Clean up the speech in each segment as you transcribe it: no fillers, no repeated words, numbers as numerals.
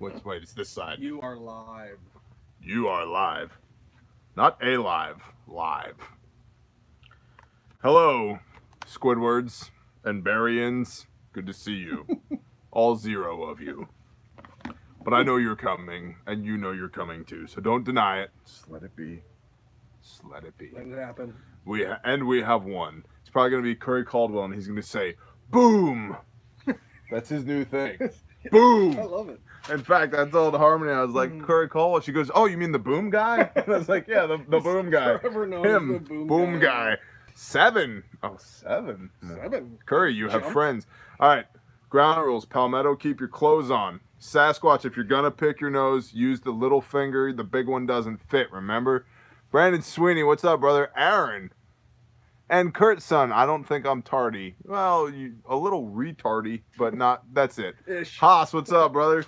Wait, it's this side. You are live. You are live. Not alive. Live. Hello, Squidwards and Barians. Good to see you. All 0 of you. But I know you're coming, and you know you're coming too, so don't deny it. Just let it be. Just let it be. Let it happen. We have one. It's probably going to be Curry Caldwell, and he's going to say, boom! That's his new thing. Boom! I love it. In fact, I told Harmony, I was like, Curry Caldwell. She goes, oh, you mean the boom guy? And I was like, yeah, the boom guy. Him, the boom guy. 7. Oh, 7. 7. Curry, you have friends. All right. Ground rules. Palmetto, keep your clothes on. Sasquatch, if you're going to pick your nose, use the little finger. The big one doesn't fit, remember? Brandon Sweeney, what's up, brother? Aaron. And Kurt's son, I don't think I'm tardy. Well, a little retardy, but not, that's it. Ish. Haas, what's up, brother?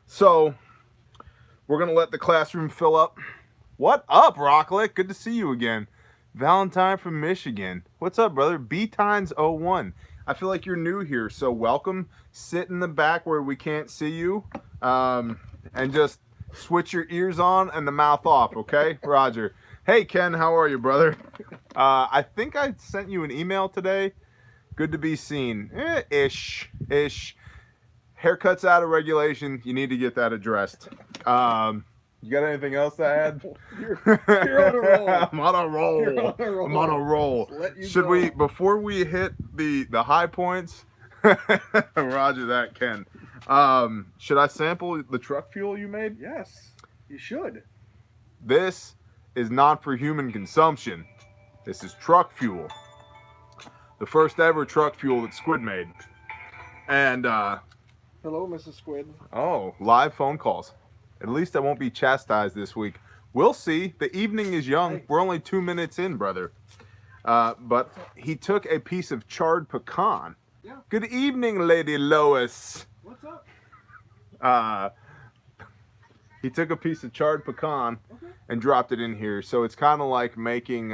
So, we're going to let the classroom fill up. What up, Rocklet? Good to see you again. Valentine from Michigan. What's up, brother? B-Tines01. I feel like you're new here, so welcome. Sit in the back where we can't see you, and just switch your ears on and the mouth off, okay? Roger. Hey, Ken, how are you, brother? I think I sent you an email today. Good to be seen. Ish. Haircuts out of regulation. You need to get that addressed. You got anything else to add? You're on a roll. I'm on a roll. You're on a roll. I'm on a roll. Should we, before we hit the high points? Roger that, Ken. Should I sample the truck fuel you made? Yes, you should. This is not for human consumption. This is truck fuel. The first ever truck fuel that Squid made. And, hello, Mrs. Squid. oh, live phone calls. At least I won't be chastised this week. We'll see. The evening is young. We're only 2 minutes in, brother. But he took a piece of charred pecan. Yeah. Good evening, Lady Lois. What's up? He took a piece of charred pecan and dropped it in here. So it's kind of like making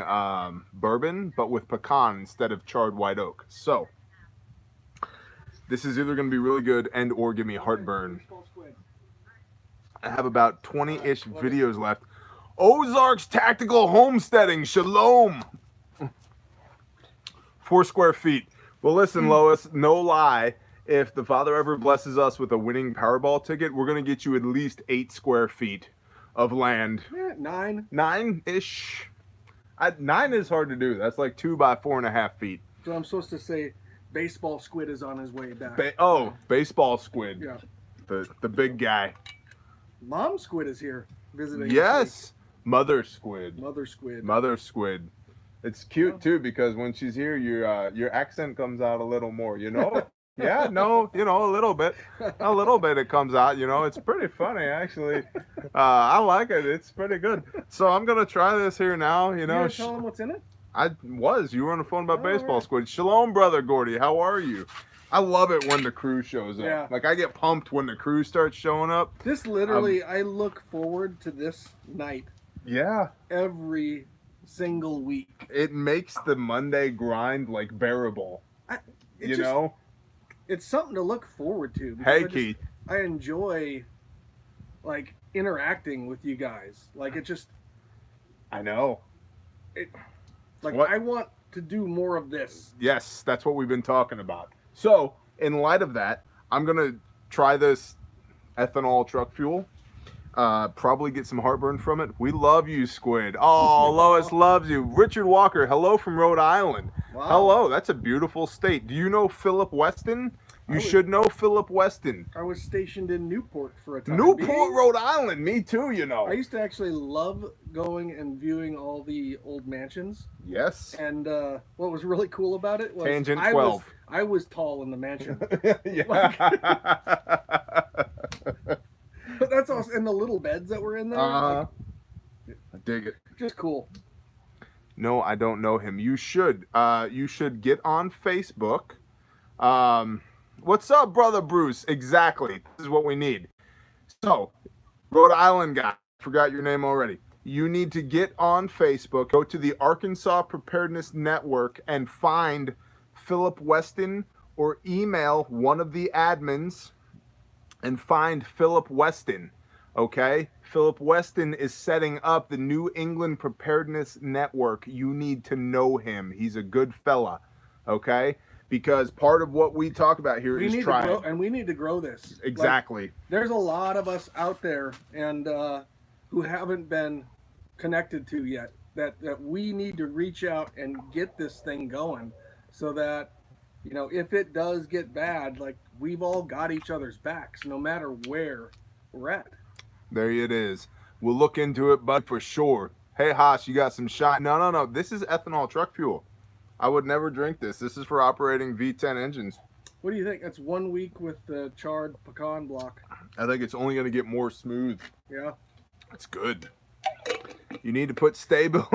bourbon, but with pecan instead of charred white oak. So this is either going to be really good and or give me heartburn. I have about 20-ish videos left. Ozarks Tactical Homesteading. Shalom. 4 square feet. Well, listen, Lois, no lie. If the Father ever blesses us with a winning Powerball ticket, we're going to get you at least 8 square feet of land. 9. 9-ish. 9 is hard to do. That's like 2 by 4.5 feet. So I'm supposed to say baseball squid is on his way back. Baseball squid. Yeah. The big guy. Mom squid is here visiting. Yes. Mother squid. Mother squid. Mother squid. It's cute too because when she's here, your accent comes out a little more. You know. Yeah, no, a little bit it comes out, it's pretty funny, actually. I like it. It's pretty good. So I'm going to try this here now, You gonna tell them what's in it? You were on the phone about baseball, Squid. Shalom, brother Gordy. How are you? I love it when the crew shows up. Yeah. Like, I get pumped when the crew starts showing up. This literally, I look forward to this night. Yeah. Every single week. It makes the Monday grind, like, bearable. It's something to look forward to. Hey, Keith. I enjoy, like, interacting with you guys. Like, it just... I know. I want to do more of this. Yes, that's what we've been talking about. So, in light of that, I'm going to try this ethanol truck fuel. Probably get some heartburn from it. We love you, Squid. Oh, Lois loves you. Richard Walker, hello from Rhode Island. Wow. Hello, that's a beautiful state. Do you know Philip Weston? You should know Philip Weston. I was stationed in Newport for a time. Newport, Rhode Island. Me too, I used to actually love going and viewing all the old mansions. Yes. And what was really cool about it was Tangent 12. I was tall in the mansion. Yeah. But that's also, and the little beds that were in there. I dig it. Just cool. No, I don't know him. You should. You should get on Facebook. What's up, brother Bruce? Exactly. This is what we need. So, Rhode Island guy. Forgot your name already. You need to get on Facebook. Go to the Arkansas Preparedness Network and find Philip Weston or email one of the admins and find Philip Weston. Okay? Philip Weston is setting up the New England Preparedness Network. You need to know him. He's a good fella. Okay? Because part of what we talk about here is trying. To grow, and we need to grow this. Exactly. Like, there's a lot of us out there and who haven't been connected to yet. That we need to reach out and get this thing going, so that, you know, if it does get bad, like, we've all got each other's backs, no matter where we're at. There it is. We'll look into it, bud, for sure. Hey, Haas, you got some shot? No. This is ethanol truck fuel. I would never drink this. This is for operating V10 engines. What do you think? That's 1 week with the charred pecan block. I think it's only going to get more smooth. Yeah. It's good. You need to put stable.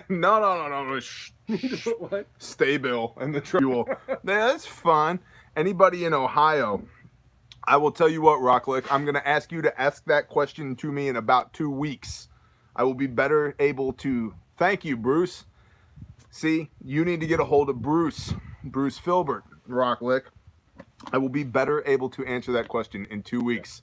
No. Shh. You need to put what? Stable in the truck fuel. That's fun. Anybody in Ohio, I will tell you what, Rocklick, I'm going to ask you to ask that question to me in about 2 weeks. I will be better able to. Thank you, Bruce. See, you need to get a hold of Bruce Filbert, Rocklick. I will be better able to answer that question in 2 weeks.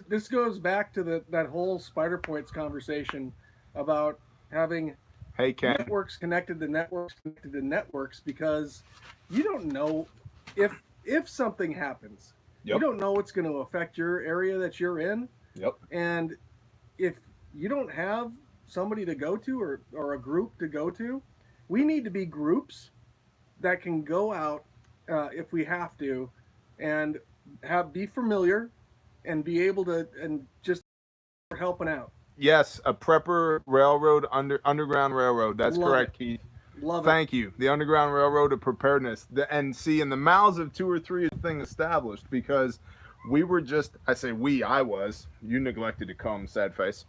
This goes back to that whole Spider Points conversation about having networks connected to networks, because you don't know if something happens. Yep. You don't know what's going to affect your area that you're in. Yep. And if you don't have somebody to go to or a group to go to, we need to be groups that can go out if we have to, and be familiar and be able to, and just helping out. Yes, a prepper railroad, underground railroad. That's correct, Keith. Love it. Thank you. The Underground Railroad of Preparedness. And see, in the mouths of 2 or 3 is the thing established, because we were just, I was, you neglected to come, sad face.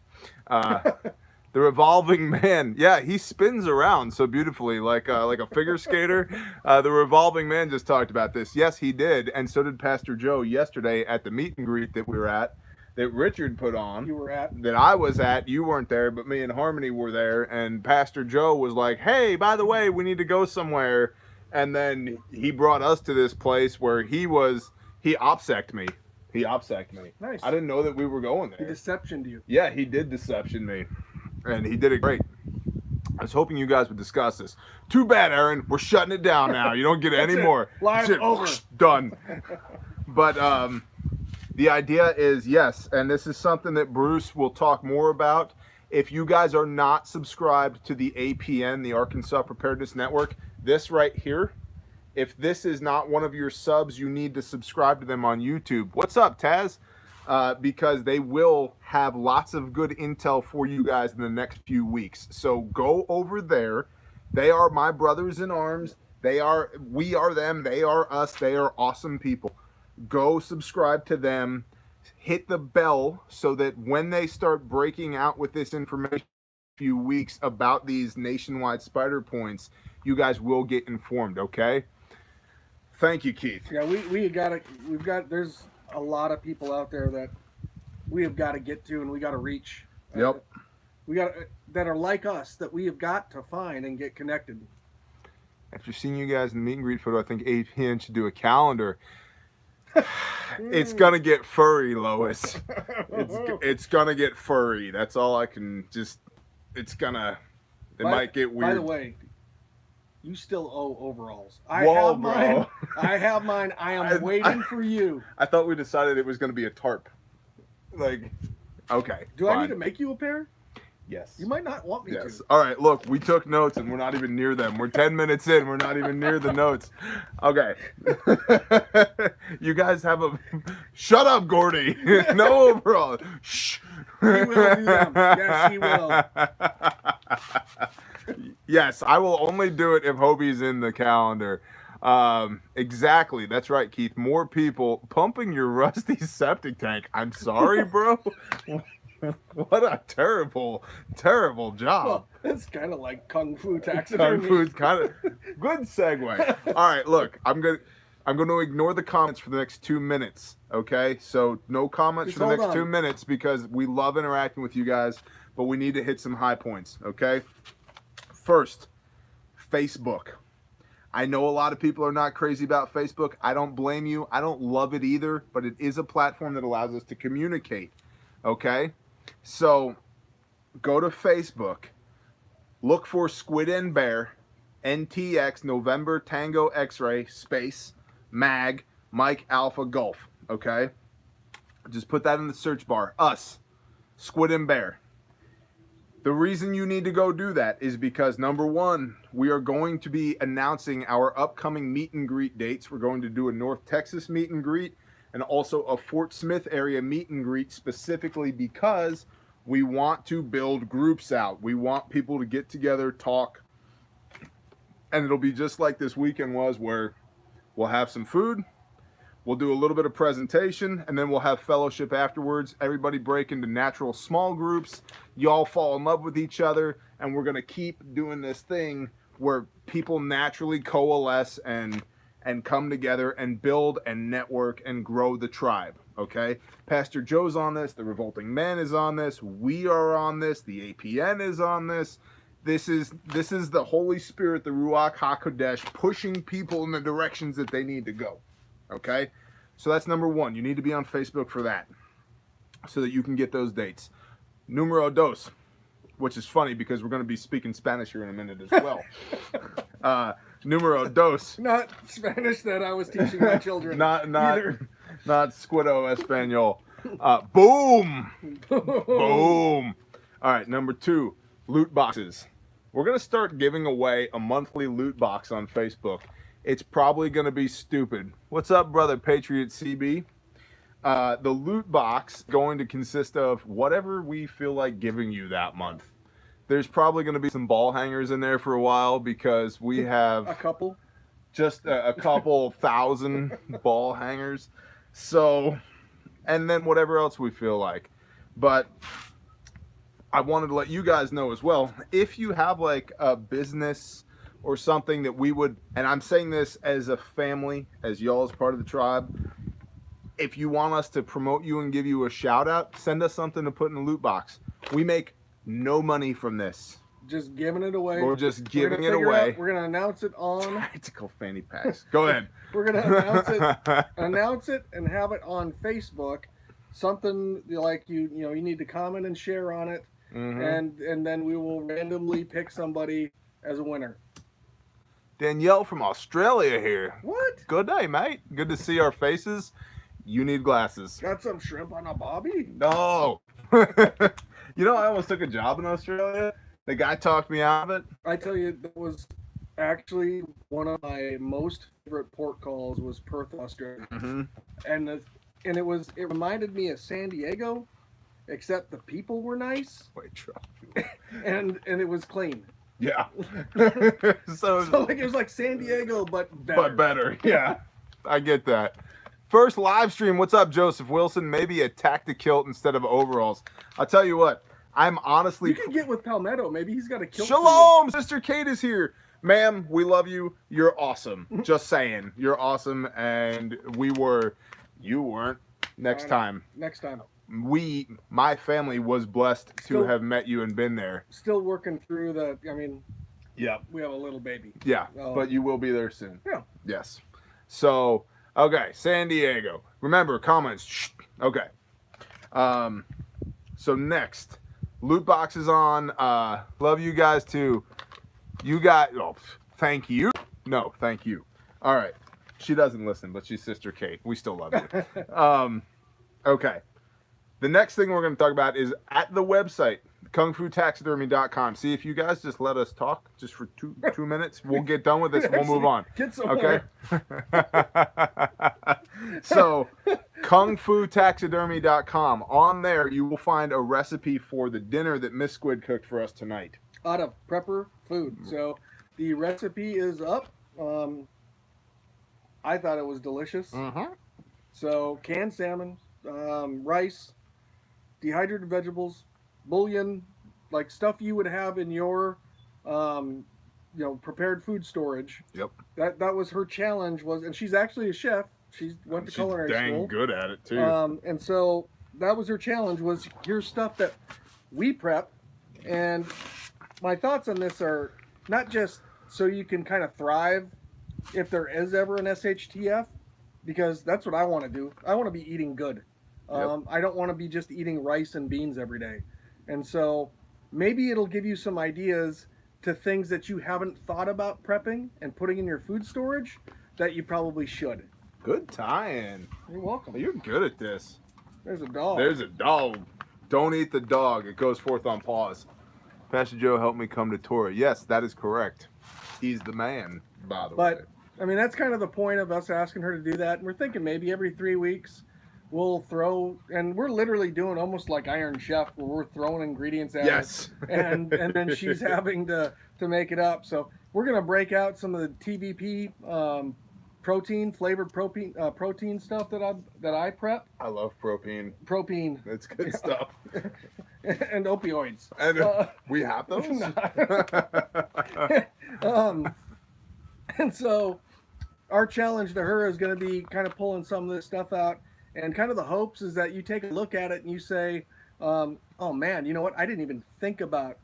The revolving man, yeah, he spins around so beautifully, like a figure skater. The revolving man just talked about this. Yes, he did, and so did Pastor Joe yesterday at the meet and greet that we were at, that Richard put on. You were at. That I was at. You weren't there, but me and Harmony were there, and Pastor Joe was like, hey, by the way, we need to go somewhere. And then he brought us to this place where he OPSEC'd me. He OPSEC'd me. Nice. I didn't know that we were going there. He deceptioned you. Yeah, he did deception me. And he did it great. I was hoping you guys would discuss this. Too bad, Aaron. We're shutting it down now. You don't get any more. Live over. Done. But the idea is, yes, and this is something that Bruce will talk more about. If you guys are not subscribed to the APN, the Arkansas Preparedness Network, this right here, if this is not one of your subs, you need to subscribe to them on YouTube. What's up, Taz? Because they will have lots of good intel for you guys in the next few weeks. So go over there. They are my brothers in arms. We are them. They are us. They are awesome people. Go subscribe to them. Hit the bell so that when they start breaking out with this information in a few weeks about these nationwide spider points, you guys will get informed, okay? Thank you, Keith. Yeah, there's a lot of people out there that we have got to get to, and we got to reach. Yep. That are like us, that we have got to find and get connected. After seeing you guys in the meet and greet photo, I think APN should do a calendar. It's gonna get furry, Lois. It's gonna get furry. That's all I can just. It might get weird. By the way, you still owe overalls. I have mine. I am waiting for you. I thought we decided it was gonna be a tarp. Like, okay. Do fine. I need to make you a pair? Yes. You might not want me to. All right, look, we took notes and we're not even near them. We're 10 minutes in. We're not even near the notes. Okay. You guys have a... Shut up, Gordy. No overall. Shh. He will do them. Yes, he will. Yes, I will only do it if Hobie's in the calendar. Exactly. That's right, Keith. More people pumping your rusty septic tank. I'm sorry, bro. What a terrible job. Well, it's kind of like Kung Fu taxidermy. Kung Fu's kind of good segue. All right, look, I'm going to ignore the comments for the next 2 minutes, okay? So no comments for the next 2 minutes, because we love interacting with you guys, but we need to hit some high points, okay? First, Facebook. I know a lot of people are not crazy about Facebook. I don't blame you. I don't love it either, but it is a platform that allows us to communicate. Okay? So go to Facebook, look for Squid and Bear, NTX, November Tango X-Ray, space, Mag, Mike Alpha Golf. Okay? Just put that in the search bar. Us, Squid and Bear. The reason you need to go do that is because, number one, we are going to be announcing our upcoming meet and greet dates. We're going to do a North Texas meet and greet and also a Fort Smith area meet and greet, specifically because we want to build groups out. We want people to get together, talk, and it'll be just like this weekend was, where we'll have some food, we'll do a little bit of presentation, and then we'll have fellowship afterwards. Everybody break into natural small groups. Y'all fall in love with each other, and we're going to keep doing this thing where people naturally coalesce and come together and build and network and grow the tribe, okay? Pastor Joe's on this. The Revolting Man is on this. We are on this. The APN is on this. This is the Holy Spirit, the Ruach HaKodesh, pushing people in the directions that they need to go. Okay, so that's number one. You need to be on Facebook for that, so that you can get those dates. Numero dos, which is funny because we're going to be speaking Spanish here in a minute as well. Numero dos. Not Spanish that I was teaching my children. not Squido Espanol. Boom, boom. All right, number two, loot boxes. We're going to start giving away a monthly loot box on Facebook. It's probably going to be stupid. What's up, brother Patriot CB? The loot box going to consist of whatever we feel like giving you that month. There's probably going to be some ball hangers in there for a while because we have a couple, just a couple thousand ball hangers. So, and then whatever else we feel like. But I wanted to let you guys know as well, if you have like a business or something that we would, and I'm saying this as a family, as y'all as part of the tribe, if you want us to promote you and give you a shout out, send us something to put in the loot box. We make no money from this. Just giving it away. We're just giving it away. We're gonna announce it on tactical fanny packs. Go ahead. We're gonna announce it and have it on Facebook. Something like you need to comment and share on it, and then we will randomly pick somebody as a winner. Danielle from Australia here. What? Good day, mate. Good to see our faces. You need glasses. Got some shrimp on a bobby? No. You know, I almost took a job in Australia. The guy talked me out of it. I tell you, that was actually one of my most favorite port calls was Perth, Australia. And it reminded me of San Diego, except the people were nice. Wait, drop. and it was clean. Yeah. so like it was like San Diego, but better. But better, yeah. I get that. First live stream. What's up, Joseph Wilson? Maybe a tactikilt instead of overalls. I'll tell you what. I'm honestly. You can get with Palmetto. Maybe he's got a kilt. Shalom, Sister Kate is here. Ma'am, we love you. You're awesome. Just saying. You're awesome. And you weren't. Next time. Next time. My family was blessed to have met you and been there. Still working through yeah. We have a little baby. Yeah, but you will be there soon. Yeah. Yes. So, okay, San Diego. Remember, comments. Shh. Okay. So next, loot boxes on. Love you guys too. Thank you. No, thank you. All right. She doesn't listen, but she's Sister Kate. We still love you. Okay. The next thing we're going to talk about is at the website, kungfutaxidermy.com. See, if you guys just let us talk just for two minutes, we'll get done with this and we'll move on. Okay? So, kungfutaxidermy.com. On there, you will find a recipe for the dinner that Miss Squid cooked for us tonight. Out of Prepper Food. So, the recipe is up. I thought it was delicious. So, canned salmon, rice, dehydrated vegetables, bouillon, like stuff you would have in your, prepared food storage. Yep. That was her challenge and she's actually a chef. She went to culinary school. She's dang good at it too. And so that was her challenge was here's stuff that we prep. And my thoughts on this are not just so you can kind of thrive if there is ever an SHTF, because that's what I want to do. I want to be eating good. Yep. I don't want to be just eating rice and beans every day. And so maybe it'll give you some ideas to things that you haven't thought about prepping and putting in your food storage that you probably should. Good tie-in. You're welcome. You're good at this. There's a dog. There's a dog. Don't eat the dog. It goes forth on pause. Pastor Joe helped me come to Torah. Yes, that is correct. He's the man, by the way. But I mean, that's kind of the point of us asking her to do that. And we're thinking maybe every 3 weeks we'll throw, and we're literally doing almost like Iron Chef, where we're throwing ingredients at Yes. it, and then she's having to make it up. So we're gonna break out some of the TVP flavored protein stuff that I prep. I love propane. Propane. That's good stuff. And opioids. And we have those? And so our challenge to her is going to be kind of pulling some of this stuff out, and kind of the hopes is that you take a look at it and you say, oh man, you know what? I didn't even think about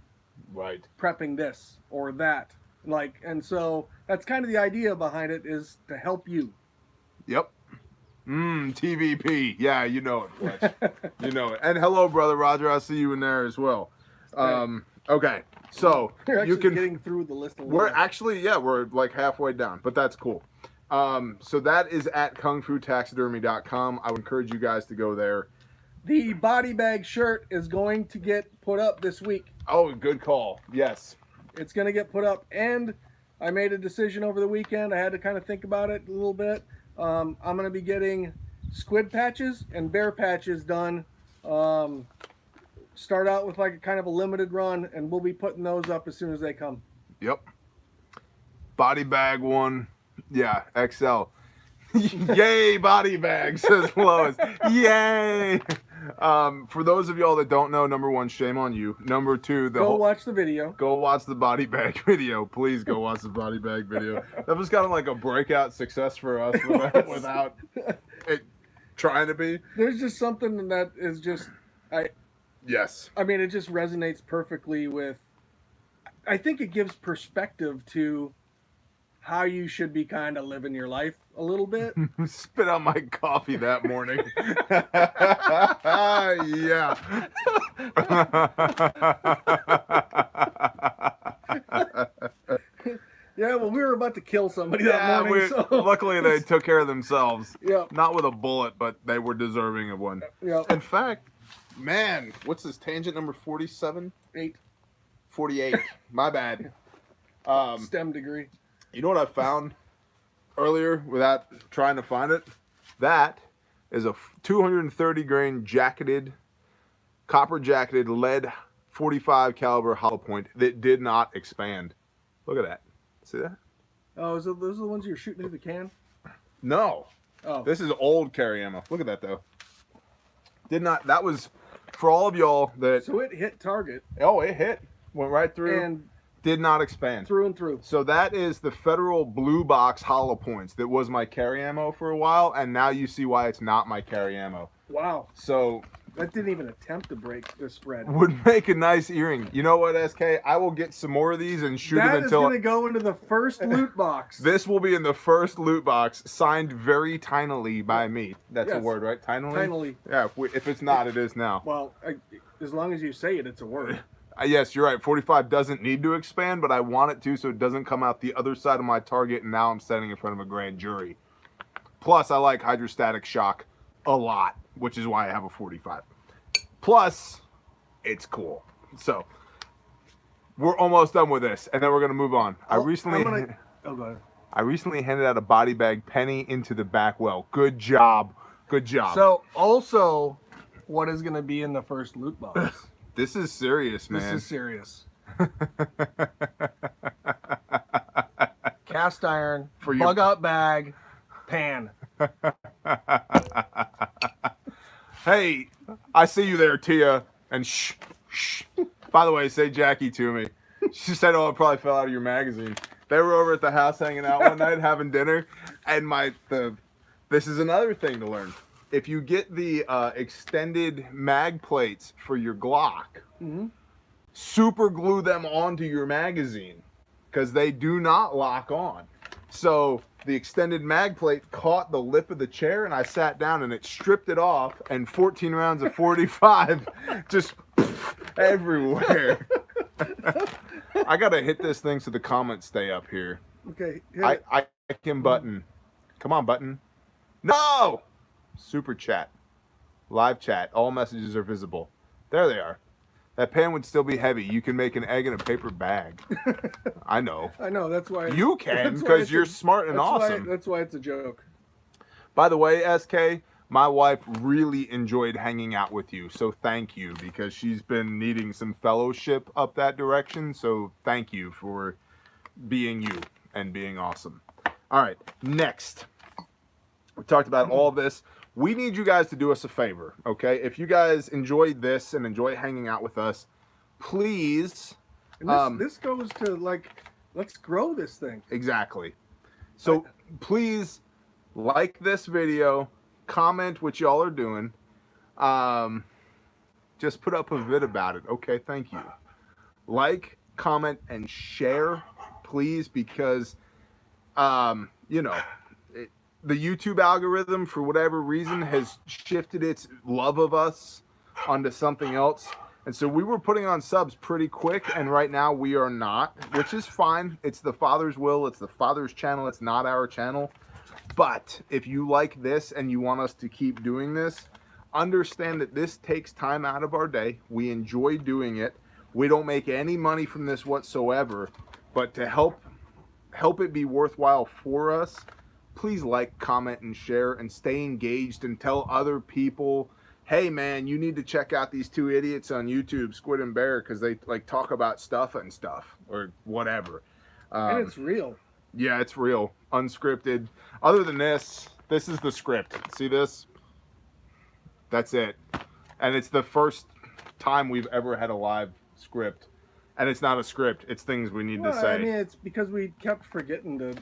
Right. prepping this or that. And so that's kind of the idea behind it, is to help you. Yep. TVP. Yeah, you know it, Fletch. You know it. And hello, brother Roger. I see you in there as well. Okay. So We're actually you can getting through the list. We're actually, we're like halfway down, but that's cool. So that is at kungfutaxidermy.com. I would encourage you guys to go there. The body bag shirt is going to get put up this week. Oh, good call. Yes. It's going to get put up, and I made a decision over the weekend. I had to kind of think about it a little bit. I'm going to be getting squid patches and bear patches done. Start out with like a kind of a limited run, and we'll be putting those up as soon as they come. Yep. Body bag one. Yeah, XL. Yay, body bag, says Lois. Yay. For those of y'all that don't know, number one, shame on you. Number two, watch the video. Go watch the body bag video. Please go watch the body bag video. That was kind of like a breakout success for us without it trying to be. There's just something that is just, Yes. I mean, it just resonates perfectly with, I think it gives perspective to how you should be kind of living your life a little bit. Spit out my coffee that morning. Yeah. Yeah, well, we were about to kill somebody that morning. Luckily, they took care of themselves. Yeah. Not with a bullet, but they were deserving of one. Yeah. In fact, man, what's this, tangent number 47? 48. My bad. STEM degree. You know what I found earlier without trying to find it? That is a 230 grain copper jacketed lead 45 caliber hollow point that did not expand. Look at that. See that? Oh, those are the ones you're shooting through the can? No. Oh. This is old carry ammo. Look at that though. That was for all of y'all that. So it hit target. Oh, it hit. Went right through. And did not expand. Through and through. So that is the Federal Blue Box hollow points that was my carry ammo for a while, and now you see why it's not my carry ammo. Wow. So that didn't even attempt to break the spread. Would make a nice earring. You know what, SK? I will get some more of these and shoot them until... That is going to go into the first loot box. This will be in the first loot box, signed very tinily by me. That's a word, right? Tinily? Tinily. Yeah, if it's not, it is now. Well, as long as you say it, it's a word. Yes, you're right. 45 doesn't need to expand, but I want it to so it doesn't come out the other side of my target, and now I'm standing in front of a grand jury. Plus, I like hydrostatic shock a lot, which is why I have a 45. Plus, it's cool. So, we're almost done with this, and then we're going to move on. I recently handed out a body bag penny into the back well. Good job. Good job. So, also, what is going to be in the first loot box? This is serious, man. This is serious. Cast iron, for your bug out bag, pan. Hey, I see you there, Tia. And shh. By the way, say Jackie to me. She said, "Oh, it probably fell out of your magazine." They were over at the house hanging out one night having dinner, and this is another thing to learn. If you get the extended mag plates for your Glock, super glue them onto your magazine because they do not lock on. So the extended mag plate caught the lip of the chair, and I sat down, and it stripped it off, and 14 rounds of 45 just everywhere. I gotta hit this thing so the comments stay up here. Okay. I can button. Come on, button. No! Super chat. Live chat. All messages are visible. There they are. That pan would still be heavy. You can make an egg in a paper bag. I know. I know. That's why. You can, because you're smart and awesome. That's why it's a joke. By the way, SK, my wife really enjoyed hanging out with you. So thank you, because she's been needing some fellowship up that direction. So thank you for being you and being awesome. All right, next. We talked about all this. We need you guys to do us a favor, okay? If you guys enjoyed this and enjoy hanging out with us, please. And this goes to, like, let's grow this thing. Exactly. So please like this video, comment what y'all are doing. Just put up a vid about it. Okay, thank you. Like, comment, and share, please, because, you know, the YouTube algorithm, for whatever reason, has shifted its love of us onto something else. And so we were putting on subs pretty quick, and right now we are not, which is fine. It's the Father's will. It's the Father's channel. It's not our channel. But if you like this and you want us to keep doing this, understand that this takes time out of our day. We enjoy doing it. We don't make any money from this whatsoever. But to help it be worthwhile for us, please like, comment, and share, and stay engaged, and tell other people, hey man, you need to check out these two idiots on YouTube, Squid and Bear, because they like talk about stuff or whatever. And it's real. Yeah, it's real, unscripted. Other than this is the script. See this? That's it. And it's the first time we've ever had a live script. And it's not a script, it's things we need to say. I mean, it's because we kept forgetting to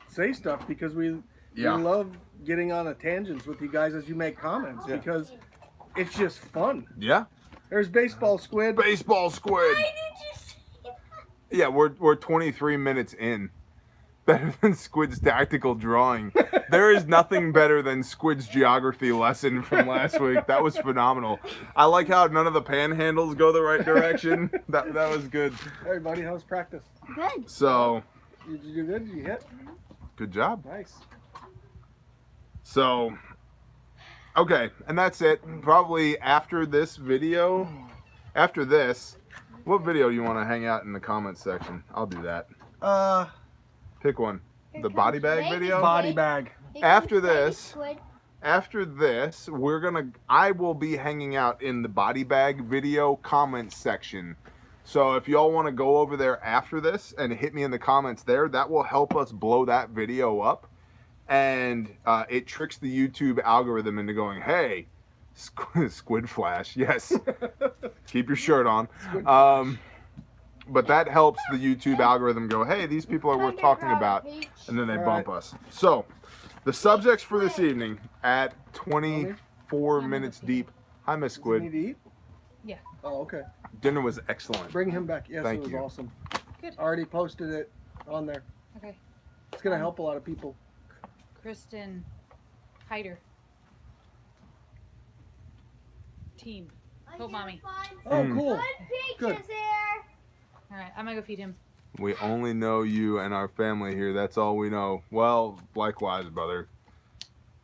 say stuff, because we love getting on a tangents with you guys as you make comments, because it's just fun. Yeah. There's baseball squid. Baseball squid. Why did you say that? Yeah, we're 23 minutes in. Better than Squid's tactical drawing. There is nothing better than Squid's geography lesson from last week. That was phenomenal. I like how none of the panhandles go the right direction. That was good. Hey buddy, how's practice? Good. So, Did you do good? Did you hit? good job. Nice. So, okay, and that's it. Probably after this video, what video do you want to hang out in the comments section? I'll do that. Pick one. The body bag video? Body bag. After this, I will be hanging out in the body bag video comments section. So if y'all want to go over there after this and hit me in the comments there, that will help us blow that video up. And it tricks the YouTube algorithm into going, hey, Squid Flash, yes. Keep your shirt on. But that helps the YouTube algorithm go, hey, these people are worth talking about. And then they bump us. So the subjects for this evening at 24 minutes deep. Hi, Miss Does he Squid. need to eat? Yeah. Oh, okay. Dinner was excellent. Bring him back. Yes, Thank it was you. awesome. Good. Already posted it on there. Okay. It's gonna help a lot of people. Kristen Hyder. Team. Hope mommy. Oh, Mm. cool. Good. All right, I'm gonna go feed him. We only know you and our family here. That's all we know. Well, likewise, brother.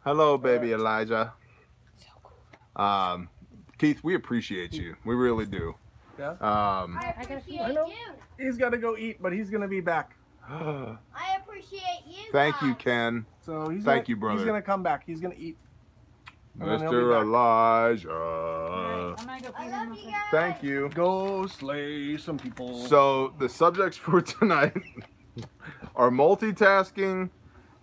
Hello, baby Elijah. So cool. Keith, we appreciate you. We really do. Yeah. I gotta feed I him. know. He's got to go eat, but he's gonna be back. I appreciate you. Thank you, Ken. So he's Thank gonna, you, brother. He's gonna come back. He's gonna eat. And then he'll be Mr. back. Elijah. All right, I'm gonna go feed him. real quick. Thank you. Go slay some people. So the subjects for tonight are multitasking,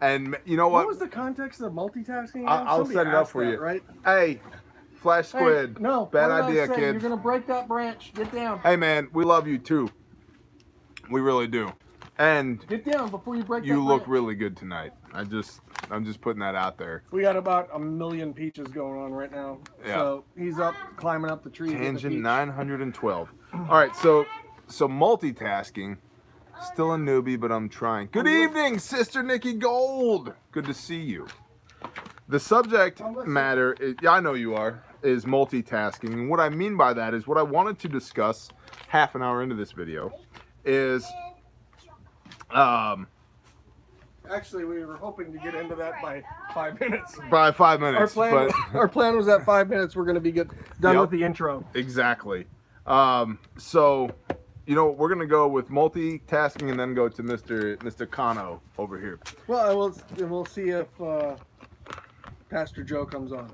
and you know What what? was the context of multitasking? again? I'll Somebody set it up asked for that, you. Right? Hey, Flash Squid. Hey, no. Bad what did I idea, say? kid. You're gonna break that branch. Get down. Hey man, we love you too. We really do. And Get down before you break that you look branch. really good tonight. I'm just putting that out there. We got about 1 million peaches going on right now. Yeah. So he's up climbing up the tree. Tangent 912. All right, so multitasking Still a newbie, but I'm trying. Good evening, Sister Nikki Gold. Good to see you. The subject matter, yeah, I know you are, is multitasking. And what I mean by that is what I wanted to discuss half an hour into this video is, Actually, we were hoping to get into that by 5 minutes. by 5 minutes. Our plan was at 5 minutes. We're going to be done Yep. with the intro. Exactly. So, you know, we're gonna go with multitasking and then go to Mr. Cano over here. Well, we'll see if Pastor Joe comes on.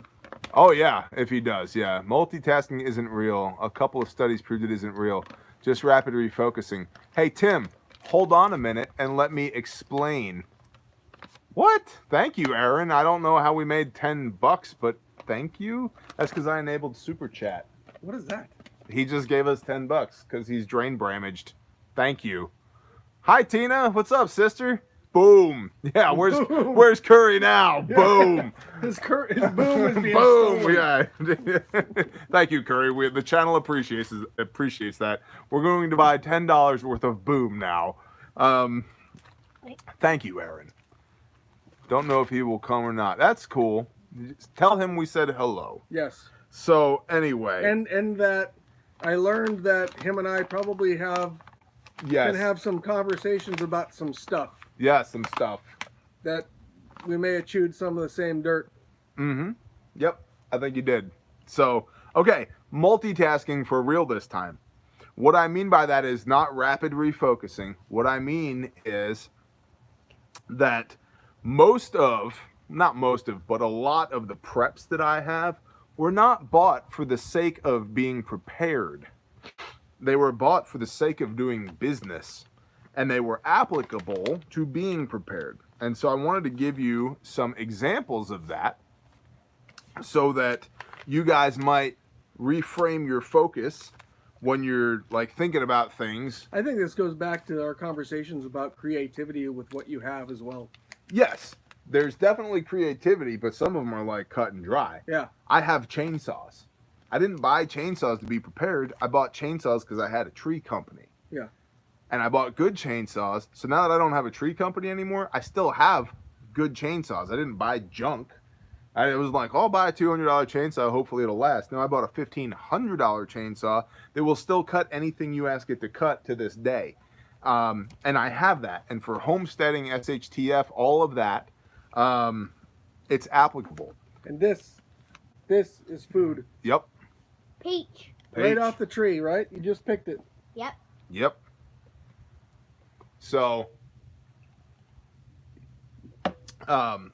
Oh yeah, if he does, yeah. Multitasking isn't real. A couple of studies proved it isn't real. Just rapid refocusing. Hey Tim, hold on a minute and let me explain. What? Thank you, Aaron. I don't know how we made $10, but thank you. That's because I enabled Super Chat. What is that? He just gave us $10 because he's drain bramaged. Thank you. Hi Tina, what's up, sister? Boom. Yeah, where's Curry now? Boom. His boom is being Boom. stolen. Yeah. Thank you, Curry. The channel appreciates that. We're going to buy $10 worth of boom now. Thank you, Aaron. Don't know if he will come or not. That's cool. Tell him we said hello. Yes. So anyway, And that I learned that him and I probably can have some conversations about some stuff some stuff. that we may have chewed some of the same dirt. Mm-hmm. Yep, I think you did. So, okay, multitasking for real this time. What I mean by that is not rapid refocusing. What I mean is that not most of, but a lot of the preps that I have were not bought for the sake of being prepared. They were bought for the sake of doing business, and they were applicable to being prepared. And so I wanted to give you some examples of that so that you guys might reframe your focus when you're like thinking about things. I think this goes back to our conversations about creativity with what you have as well. Yes, there's definitely creativity, but some of them are like cut and dry. Yeah. I have chainsaws. I didn't buy chainsaws to be prepared. I bought chainsaws because I had a tree company. Yeah. And I bought good chainsaws. So now that I don't have a tree company anymore, I still have good chainsaws. I didn't buy junk. It was like, I'll buy a $200 chainsaw. Hopefully it'll last. No, I bought a $1,500 chainsaw that will still cut anything you ask it to cut to this day. And I have that. And for homesteading, SHTF, all of that, it's applicable. And this is food. Yep. Peach. Right off the tree, right? You just picked it. Yep. So,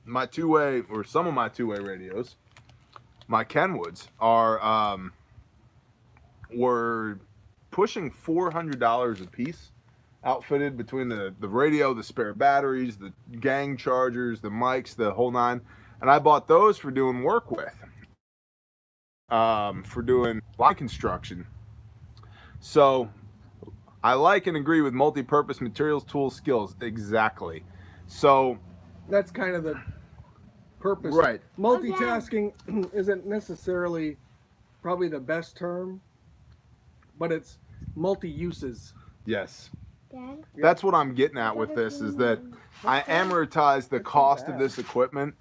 my two-way, or some of my two-way radios, my Kenwoods, were pushing $400 a piece, outfitted between the radio, the spare batteries, the gang chargers, the mics, the whole nine. And I bought those for doing work with, for doing line construction. So I like and agree with multi-purpose materials, tools, skills. Exactly. So That's kind of the purpose. Right. Multitasking isn't necessarily probably the best term, but it's multi-uses. yes, Dad. that's what I'm getting at with this, is that I amortize the cost of this equipment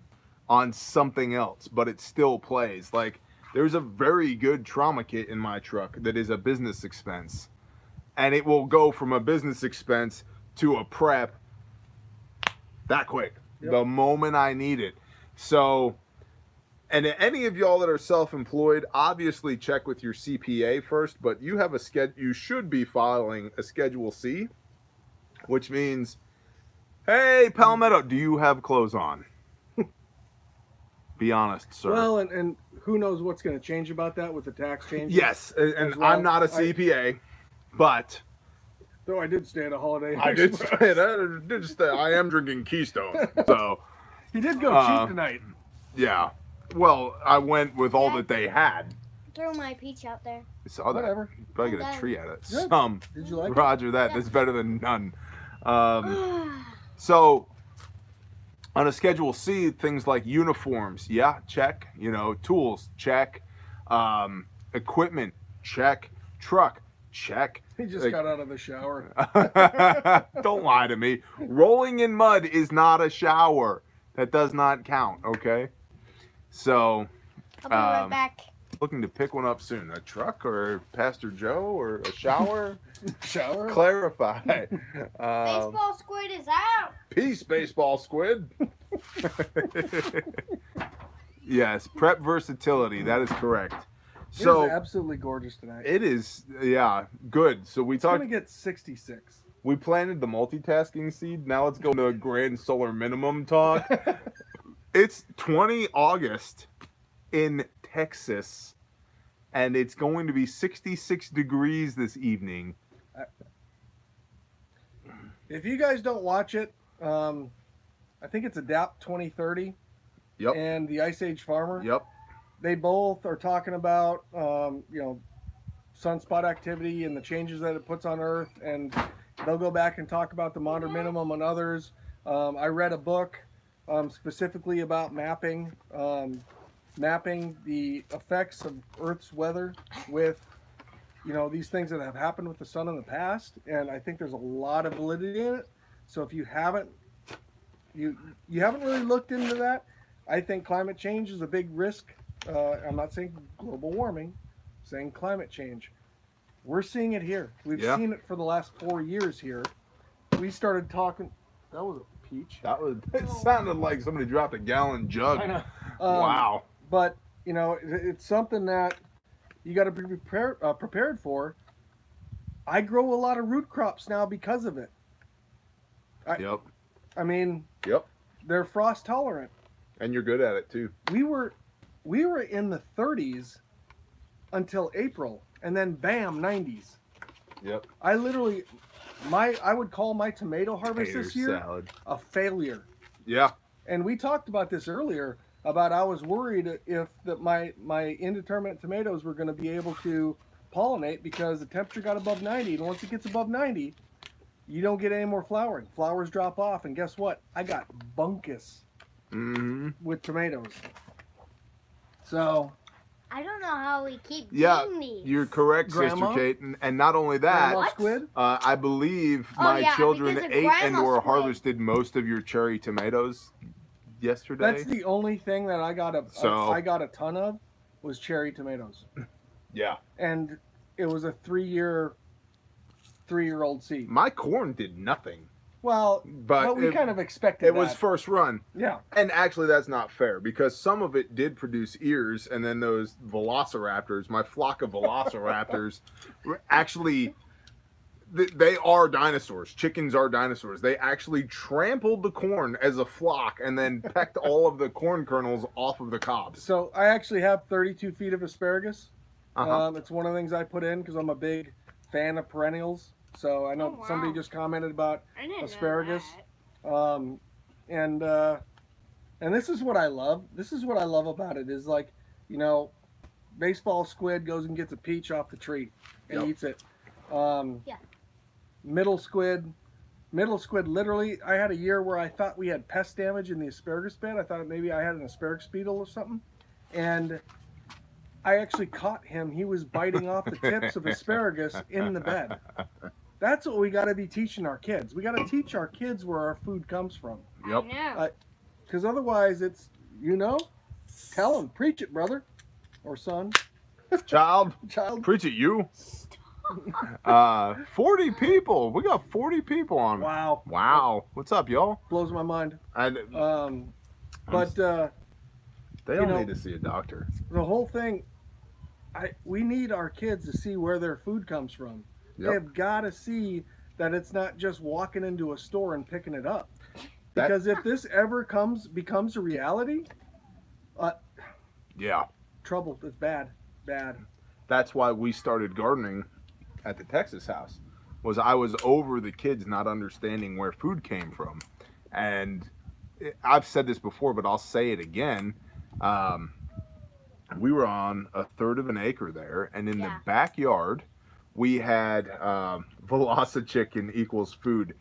on something else, but it still plays. Like, there's a very good trauma kit in my truck that is a business expense, and it will go from a business expense to a prep that quick. Yep. The moment I need it. So, and any of y'all that are self-employed, obviously check with your CPA first, but you have you should be filing a Schedule C, which means, hey, Palmetto, do you have clothes on? Be honest, sir. Well, and who knows what's going to change about that with the tax changes? Yes, and well. I'm not a CPA, but Though I did stay at a Holiday Inn I did Express. stay. I am drinking Keystone, so He did go cheap tonight. yeah. Well, I went with all that they had. Throw my peach out there. I saw that. Whatever. Probably get a tree out of it. Good. Some. Did you like it? Roger that. That's better than none. So, on a Schedule C, things like uniforms, yeah, check. You know, tools, check. Equipment, check. Truck, Check. He just Like- got out of the shower. Don't lie to me. Rolling in mud is not a shower. That does not count, okay? So, I'll be right Um, back. looking to pick one up soon. A truck or Pastor Joe or a shower? Shower? Clarify. Baseball squid is out. Peace, baseball squid. Yes, prep versatility. That is correct. It So is absolutely gorgeous tonight. it is, yeah, good. So we It's going talked. to get 66. We planted the multitasking seed. Now let's go to grand solar minimum talk. It's 20 August in Texas, and it's going to be 66 degrees this evening. If you guys don't watch it, I think it's Adapt 2030 Yep. and the Ice Age Farmer. Yep. They both are talking about, sunspot activity and the changes that it puts on Earth, and they'll go back and talk about the modern minimum and others. I read a book specifically about mapping the effects of Earth's weather with, these things that have happened with the sun in the past, and I think there's a lot of validity in it. So if you haven't really looked into that, I think climate change is a big risk. I'm not saying global warming, I'm saying climate change. We're seeing it here. We've Yeah. seen it for the last 4 years here. We started talking. That was a peach. It sounded like somebody dropped a gallon jug. I know. Wow. But it's something that you got to be prepared for. I grow a lot of root crops now because of it. Yep. I mean, Yep. they're frost tolerant. And you're good at it too. We were in the 30s until April, and then bam, 90s. Yep. I literally, I would call my tomato harvest Tater this year salad. a failure. Yeah. And we talked about this earlier about I was worried if that my indeterminate tomatoes were going to be able to pollinate because the temperature got above 90, and once it gets above 90, you don't get any more flowering. Flowers drop off, and guess what? I got bunkus Mm-hmm. with tomatoes. So I don't know how we keep Yeah, getting these. you're correct, Grandma? Sister Kate. And not only that, grandma What? squid. I believe Oh, my yeah, children because of ate and grandma or squid. harvested most of your cherry tomatoes yesterday. That's the only thing that I got I got a ton of was cherry tomatoes, Yeah. and it was a 3-year-old seed. My corn did nothing. Well, But we it, kind of expected it was that. first run. Yeah. And actually, that's not fair because some of it did produce ears, and then those velociraptors, my flock of velociraptors, were actually, they are dinosaurs. Chickens are dinosaurs. They actually trampled the corn as a flock and then pecked all of the corn kernels off of the cobs. So I actually have 32 feet of asparagus. Uh-huh. It's one of the things I put in because I'm a big fan of perennials. So I know Oh, wow. somebody just commented about I didn't know asparagus. that. And this is what I love. This is what I love about it is like, baseball squid goes and gets a peach off the tree and Yep. eats it. Yeah. Middle squid, literally, I had a year where I thought we had pest damage in the asparagus bed. I thought maybe I had an asparagus beetle or something. And I actually caught him. He was biting off the tips of asparagus in the bed. That's what we got to be teaching our kids. We got to teach our kids where our food comes from. Yep. I know. Because otherwise it's, tell them, preach it, brother or son, Child, child. preach it, you. 40 people. We got 40 people on. Wow. Wow. What's up, y'all? Blows my mind. And But they don't you know- need to see a doctor. the whole thing, we need our kids to see where their food comes from. Yep. They've got to see that it's not just walking into a store and picking it up. That- Because if this ever becomes a reality, Yeah. trouble. It's bad. That's why we started gardening at the Texas house. I was over the kids not understanding where food came from. And I've said this before, but I'll say it again. We were on a third of an acre there, and in the Yeah. backyard, we had Velocichicken equals food.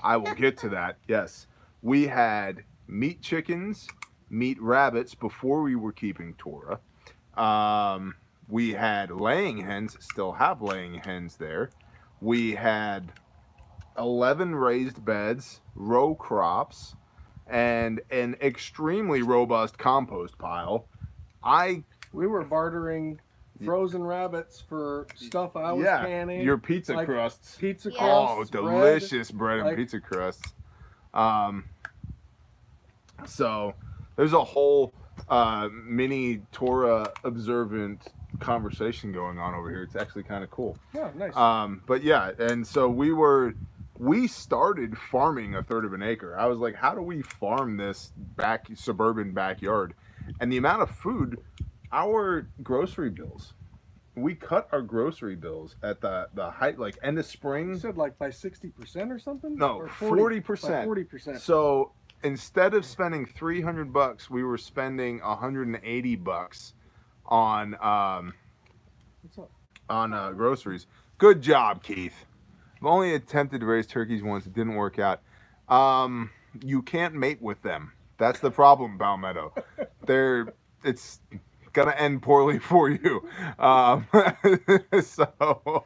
I will get to that. Yes, we had meat chickens, meat rabbits before we were keeping Torah. We had laying hens, still have laying hens there. We had 11 raised beds, row crops, and an extremely robust compost pile. We were bartering frozen rabbits for stuff I was canning. Your pizza like crusts. Pizza Yeah. crusts. Oh, delicious bread and like- pizza crusts. So there's a whole mini Torah observant conversation going on over here. It's actually kind of cool. Yeah, nice. But yeah, and so we started farming a third of an acre. I was like, how do we farm this suburban backyard? And the amount of food, our grocery bills, we cut our grocery bills at the height, like end of spring. You said like by 60% or something? No, Or 40%. 40%. So instead of spending $300, we were spending $180 on What's up? on groceries. Good job, Keith. I've only attempted to raise turkeys once. It didn't work out. You can't mate with them. That's the problem, Palmetto. It's gonna end poorly for you. So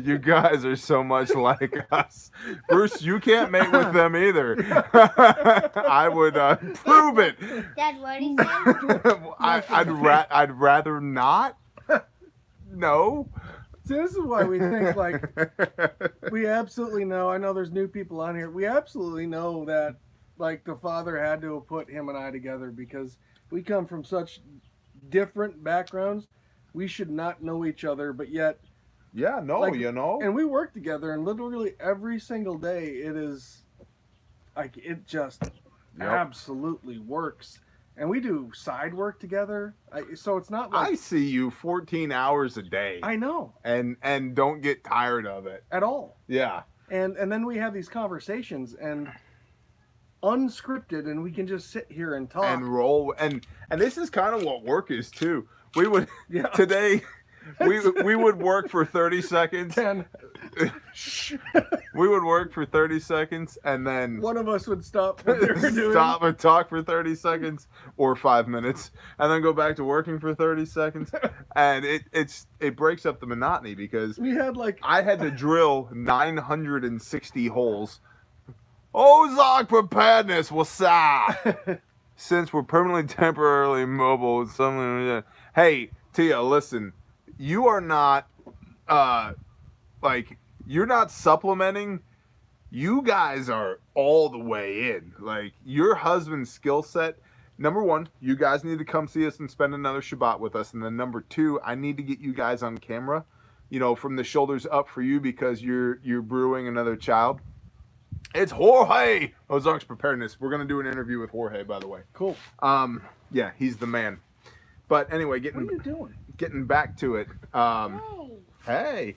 you guys are so much like us. Bruce, you can't mate with them either. I would prove it. Dad, what did he say? I'd rather not. No. See, this is why we think like we absolutely know. I know there's new people on here. We absolutely know that like the father had to have put him and I together because we come from such different backgrounds. We should not know each other, but yet Yeah, no, like, you know. and we work together, and literally every single day it is like it just absolutely works. And we do side work together, so it's not like I see you 14 hours a day. I know and don't get tired of it. at all. Yeah. And then we have these conversations and unscripted, and we can just sit here and talk. And roll and this is kind of what work is too. We would Yeah. today we would work for 30 seconds. 10. We would work for 30 seconds and then One of us would stop what they were doing. stop and talk for 30 seconds or 5 minutes and then go back to working for 30 seconds. And it breaks up the monotony because We had like I had to drill 960 holes. Ozark preparedness, what's up? Since we're permanently temporarily mobile with something. Hey, Tia, listen. You are not you're not supplementing. You guys are all the way in. Like your husband's skill set. Number one, you guys need to come see us and spend another Shabbat with us. And then number two, I need to get you guys on camera, you know, from the shoulders up for you because you're brewing another child. It's Jorge, Ozark's Preparedness. We're gonna do an interview with Jorge, by the way. cool. Yeah, he's the man. But anyway, What are you doing? getting back to it. Hey.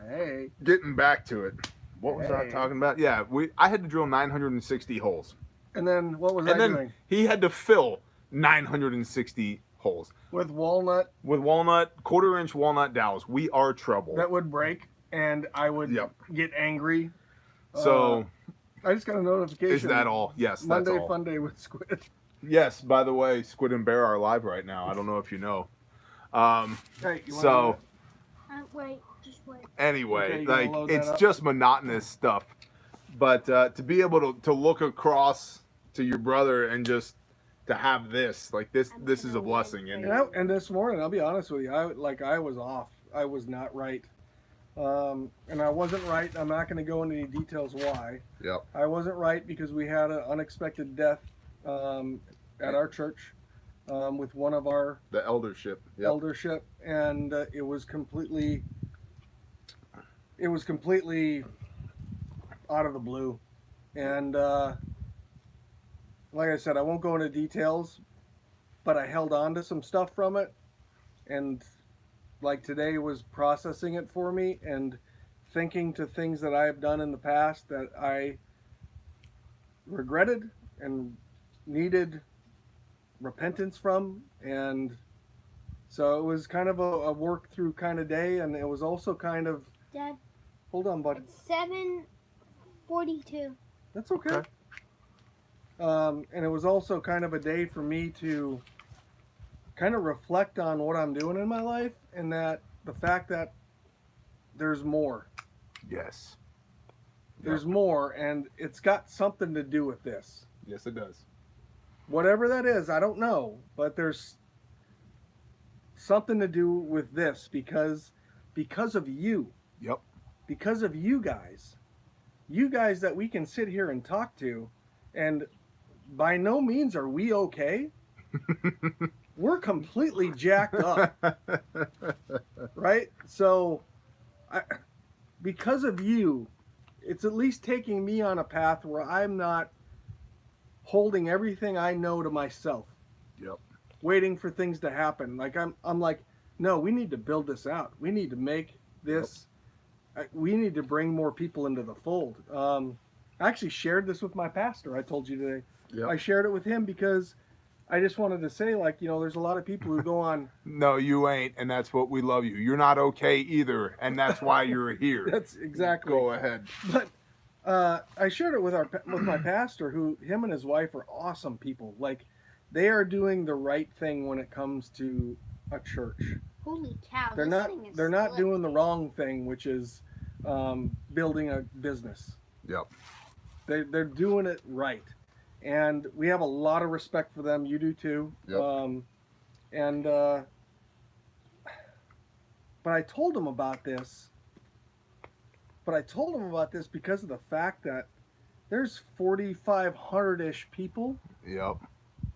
Hey. Getting back to it. What was I Hey. talking about? Yeah, I had to drill 960 holes. And then what was And I then doing? he had to fill 960 holes. With walnut With quarter-inch walnut dowels. We are trouble. that would break, and I would Yep. get angry. So, I just got a notification. is that all? Yes, Monday that's all. Fun Day with Squid. Yes, by the way, Squid and Bear are live right now. I don't know if you know. Hey, you So, Wait, just wait. anyway, Okay, you gonna like load that it's up? just monotonous stuff. But to be able to look across to your brother and just to have this, like this is a blessing. And and this morning, I'll be honest with you, I was off. I was not right. And I wasn't right. I'm not going to go into any details why. yep. I wasn't right because we had an unexpected death at our church with one of our The eldership. Yep. eldership, and it was completely out of the blue. And like I said, I won't go into details, but I held on to some stuff from it, and like today was processing it for me and thinking to things that I have done in the past that I regretted and needed repentance from. And so it was kind of a work through kind of day, and it was also kind of Dad, hold on, bud. it's 7:42. That's okay. Okay. And it was also kind of a day for me to kind of reflect on what I'm doing in my life, and that the fact that there's more. Yes. There's more, and it's got something to do with this. Yes, it does. Whatever that is, I don't know, but there's something to do with this because of you. Yep. Because of you guys that we can sit here and talk to, and by no means are we okay. We're completely jacked up, right? So, because of you, it's at least taking me on a path where I'm not holding everything I know to myself. Yep. Waiting for things to happen. Like I'm like, no, we need to build this out. We need to make this. We need to bring more people into the fold. I actually shared this with my pastor. I told you today. Yep. I shared it with him because I just wanted to say, like, there's a lot of people who go on. No, you ain't, and that's what we love you. You're not okay either, and that's why you're here. That's exactly. Go ahead. But I shared it with my pastor, who him and his wife are awesome people. Like, they are doing the right thing when it comes to a church. Holy cow! They're not doing the wrong thing, which is building a business. Yep. They're doing it right, and we have a lot of respect for them. You do too. Yep. But I told them about this. Because of the fact that there's 4,500-ish people. Yep.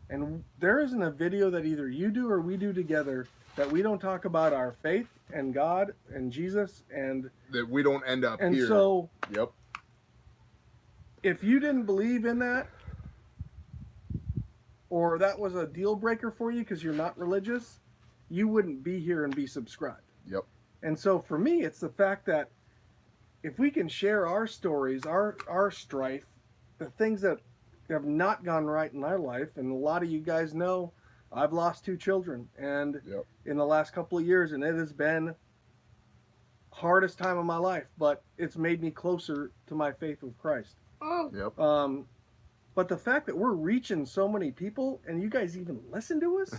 And there isn't a video that either you do or we do together that we don't talk about our faith and God and Jesus and that we don't end up here. And so, yep. If you didn't believe in that, or that was a deal breaker for you because you're not religious, you wouldn't be here and be subscribed. Yep. And so for me, it's the fact that if we can share our stories, our strife, the things that have not gone right in our life, and a lot of you guys know I've lost 2 children, and in the last couple of years, and it has been hardest time of my life, but it's made me closer to my faith with Christ. Yep. But the fact that we're reaching so many people, and you guys even listen to us,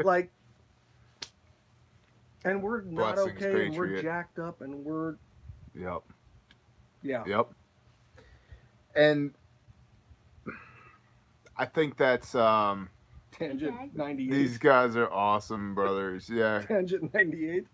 like, and we're not Blessings, okay, and we're Patriot. jacked up, and we're Yep. Yeah. Yep. And I think that's Tangent 98. these guys are awesome brothers. Yeah. Tangent 98.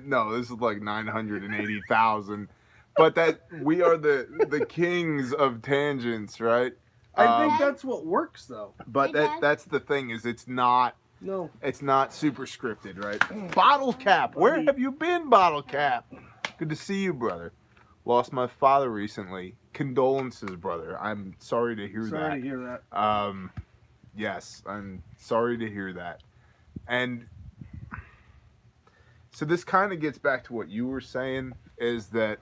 No, this is like 980,000. But that we are the kings of tangents, right? I think that's what works though. But that's the thing is it's not super scripted, right? Bottle Cap, where have you been, Bottle Cap? Good to see you, brother. Lost my father recently. Condolences, brother. I'm sorry to hear that. Sorry to hear that. Yes, I'm sorry to hear that. And so this kind of gets back to what you were saying, is that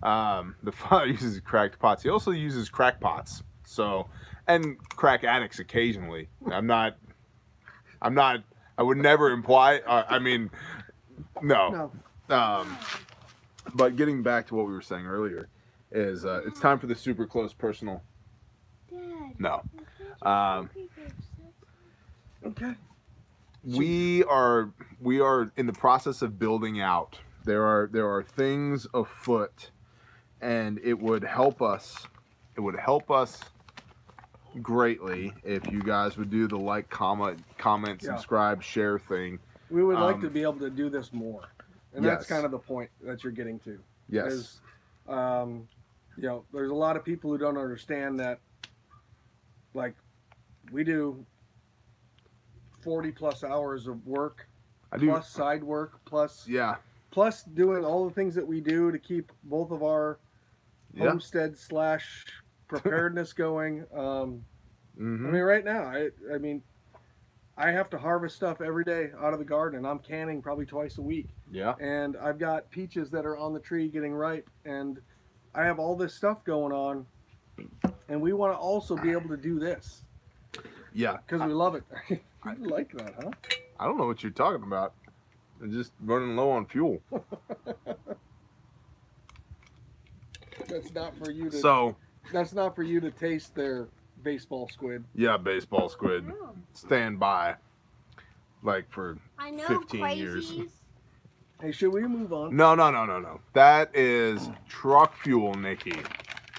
the father uses cracked pots. He also uses crackpots. So, and crack addicts occasionally. I would never imply, no. But getting back to what we were saying earlier is it's time for the super close personal. Dad, No. Okay. We are in the process of building out. There are things afoot, and it would help us greatly if you guys would do the like, comment, subscribe, share thing. We would like to be able to do this more. And Yes. that's kind of the point that you're getting to. Yes. Is, there's a lot of people who don't understand that, like, we do 40 plus hours of work, plus side work, plus doing all the things that we do to keep both of our homestead / preparedness going. I mean, right now, I have to harvest stuff every day out of the garden, and I'm canning probably twice a week. Yeah. And I've got peaches that are on the tree getting ripe, and I have all this stuff going on, and we want to also be able to do this. Yeah. Because we love it. You like that, huh? I don't know what you're talking about. I'm just running low on fuel. That's not for you to. So. That's not for you to taste their baseball squid. Yeah, baseball squid. Oh. Stand by. Like for I know 15 years. crazies. Hey, should we move on? No. That is truck fuel, Nikki.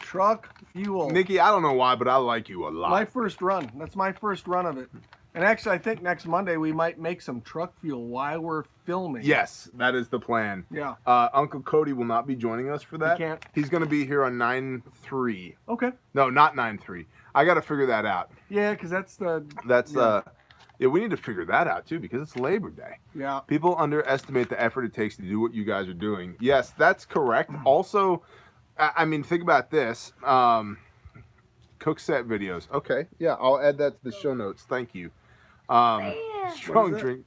Truck fuel. Nikki, I don't know why, but I like you a lot. My first run. That's my first run of it. And actually, I think next Monday we might make some truck fuel while we're filming. Yes, that is the plan. Yeah. Uncle Cody will not be joining us for that. He can't. He's going to be here on 9/3. Okay. No, not 9/3. I got to figure that out. Yeah, because that's the. That's Yeah. Yeah, we need to figure that out too because it's Labor Day. Yeah. People underestimate the effort it takes to do what you guys are doing. Yes, that's correct. Also, I mean, think about this. Cook set videos. Okay, yeah, I'll add that to the show notes. Thank you. Yeah. Strong What is it? drink,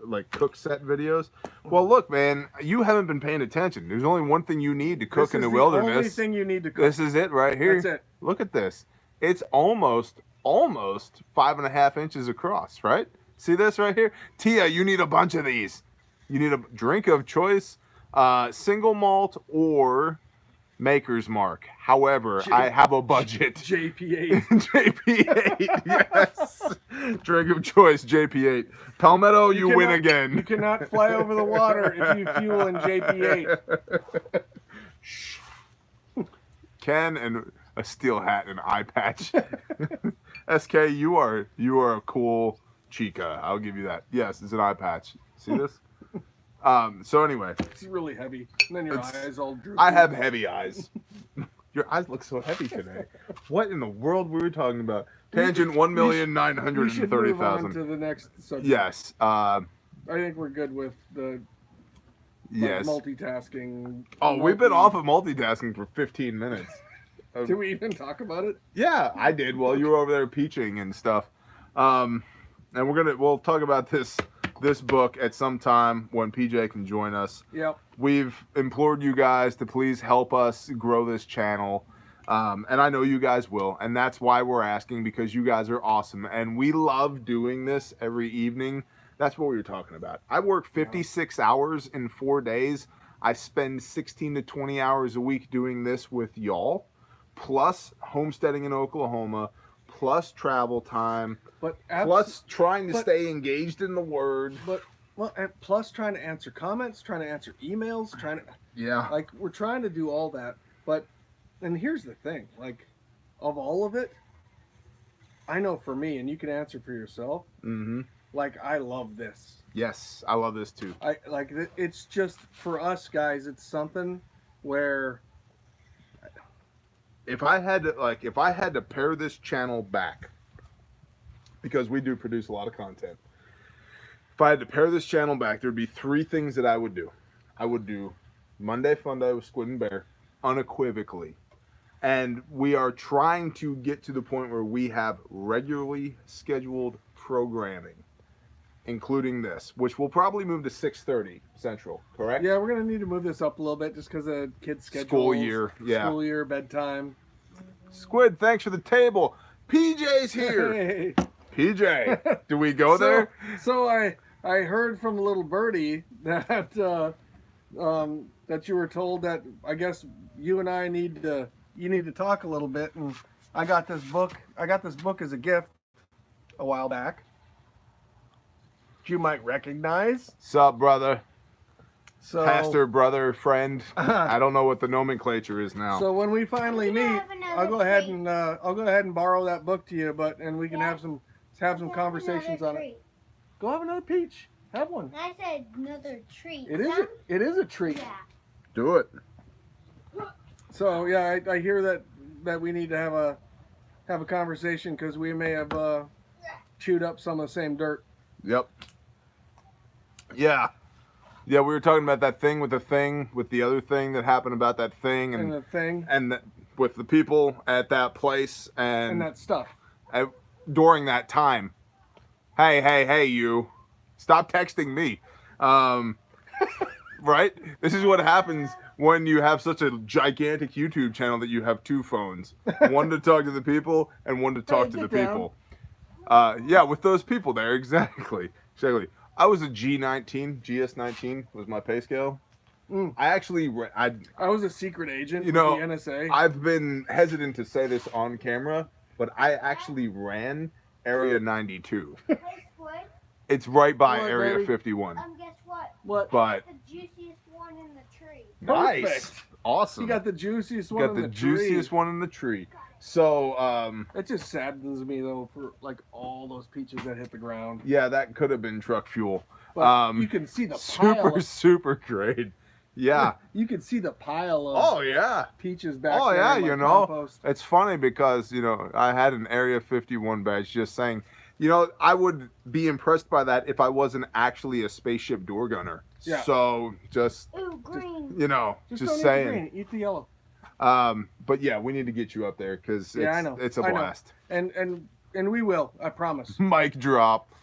like cook set videos. Well, look, man, you haven't been paying attention. There's only one thing you need to cook This in is the the only wilderness. thing you need to cook. This is it right here. That's it. Look at this. It's almost 5.5 inches across, right? See this right here? Tia, you need a bunch of these. You need a drink of choice, single malt or Maker's Mark. However, I have a budget. JP8. JP8, yes. Drink of choice, JP8. Palmetto, you win cannot- again. You cannot fly over the water if you fuel in JP8. Shh. Ken and a steel hat and an eye patch. SK, you are a cool chica. I'll give you that. Yes, it's an eye patch. See this? So anyway, It's really heavy. And then your It's- eyes all droopy. I have heavy eyes. Your eyes look so heavy today. What in the world were we talking about? Tangent We should move on 1,930,000. to the next subject. Yes. I think we're good with the Yes. multitasking. Oh, we've been off of multitasking for 15 minutes. Did we even talk about it? Yeah, I did. While you were over there peaching and stuff. And we'll talk about this book at some time when PJ can join us. Yep. We've implored you guys to please help us grow this channel. And I know you guys will. And that's why we're asking, because you guys are awesome. And we love doing this every evening. That's what we were talking about. I work 56 hours in 4 days. I spend 16 to 20 hours a week doing this with y'all, plus homesteading in Oklahoma, plus travel time, But plus trying to but- stay engaged in the Word. and plus trying to answer comments, trying to answer emails, Yeah. like we're trying to do all that. But and here's the thing, like of all of it, I know for me, and you can answer for yourself. Mm-hmm. Like I love this. Yes, I love this too. I like it's just for us guys. It's something where If I had to pare this channel back, because we do produce a lot of content. If I had to pare this channel back, there'd be 3 things that I would do. I would do Monday Funday with Squid and Bear, unequivocally. And we are trying to get to the point where we have regularly scheduled programming, including this, which will probably move to 6:30 Central, correct? yeah, we're gonna need to move this up a little bit just because of kids' schedules, School year, yeah. school year, bedtime. Squid, thanks for the table. PJ's here. Hey. PJ, do we go there? So I heard from little birdie that that you were told that I guess you and I need to talk a little bit, and I got this book as a gift a while back. You might recognize. Sup, brother? So Pastor, brother, friend. I don't know what the nomenclature is now. So when we finally We can meet, have another I'll go ahead treat. and borrow that book to you, and we can Yeah. have some conversations on it. Go have another peach. Have one. I said another treat. It is a treat. Yeah. Do it. So yeah, I hear that we need to have a conversation because we may have chewed up some of the same dirt. Yep. Yeah. Yeah, we were talking about that thing with the other thing that happened about that thing, And and the thing with the people at that place, and and that stuff. during that time. Hey, you. Stop texting me. Right? This is what happens when you have such a gigantic YouTube channel that you have 2 phones. One to talk to the people and one to talk Hey, to the get down. people. Yeah, with those people there, exactly. I was a GS19 was my pay scale. Mm. I actually, I was a secret agent You know, with the NSA. I've been hesitant to say this on camera, but I actually ran Area 92. Hey, Squid. It's right by What, Area baby? 51. Guess what? What? But The juiciest one in the tree. nice, Perfect. awesome. You got the juiciest You one got in the the juiciest tree. one in the tree. So, It just saddens me though for like all those peaches that hit the ground. yeah, that could have been truck fuel. But you can see the pile. Super great. Yeah. You can see the pile of Oh yeah. peaches back Oh there. yeah, in my you know, compost. it's funny because I had an Area 51 badge. Just saying, I would be impressed by that if I wasn't actually a spaceship door gunner. Yeah. So just Ooh, green. Just don't saying. eat the green. Eat the yellow. But yeah, we need to get you up there because Yeah, I know. it's a I know. blast. And we will. I promise. Mic drop.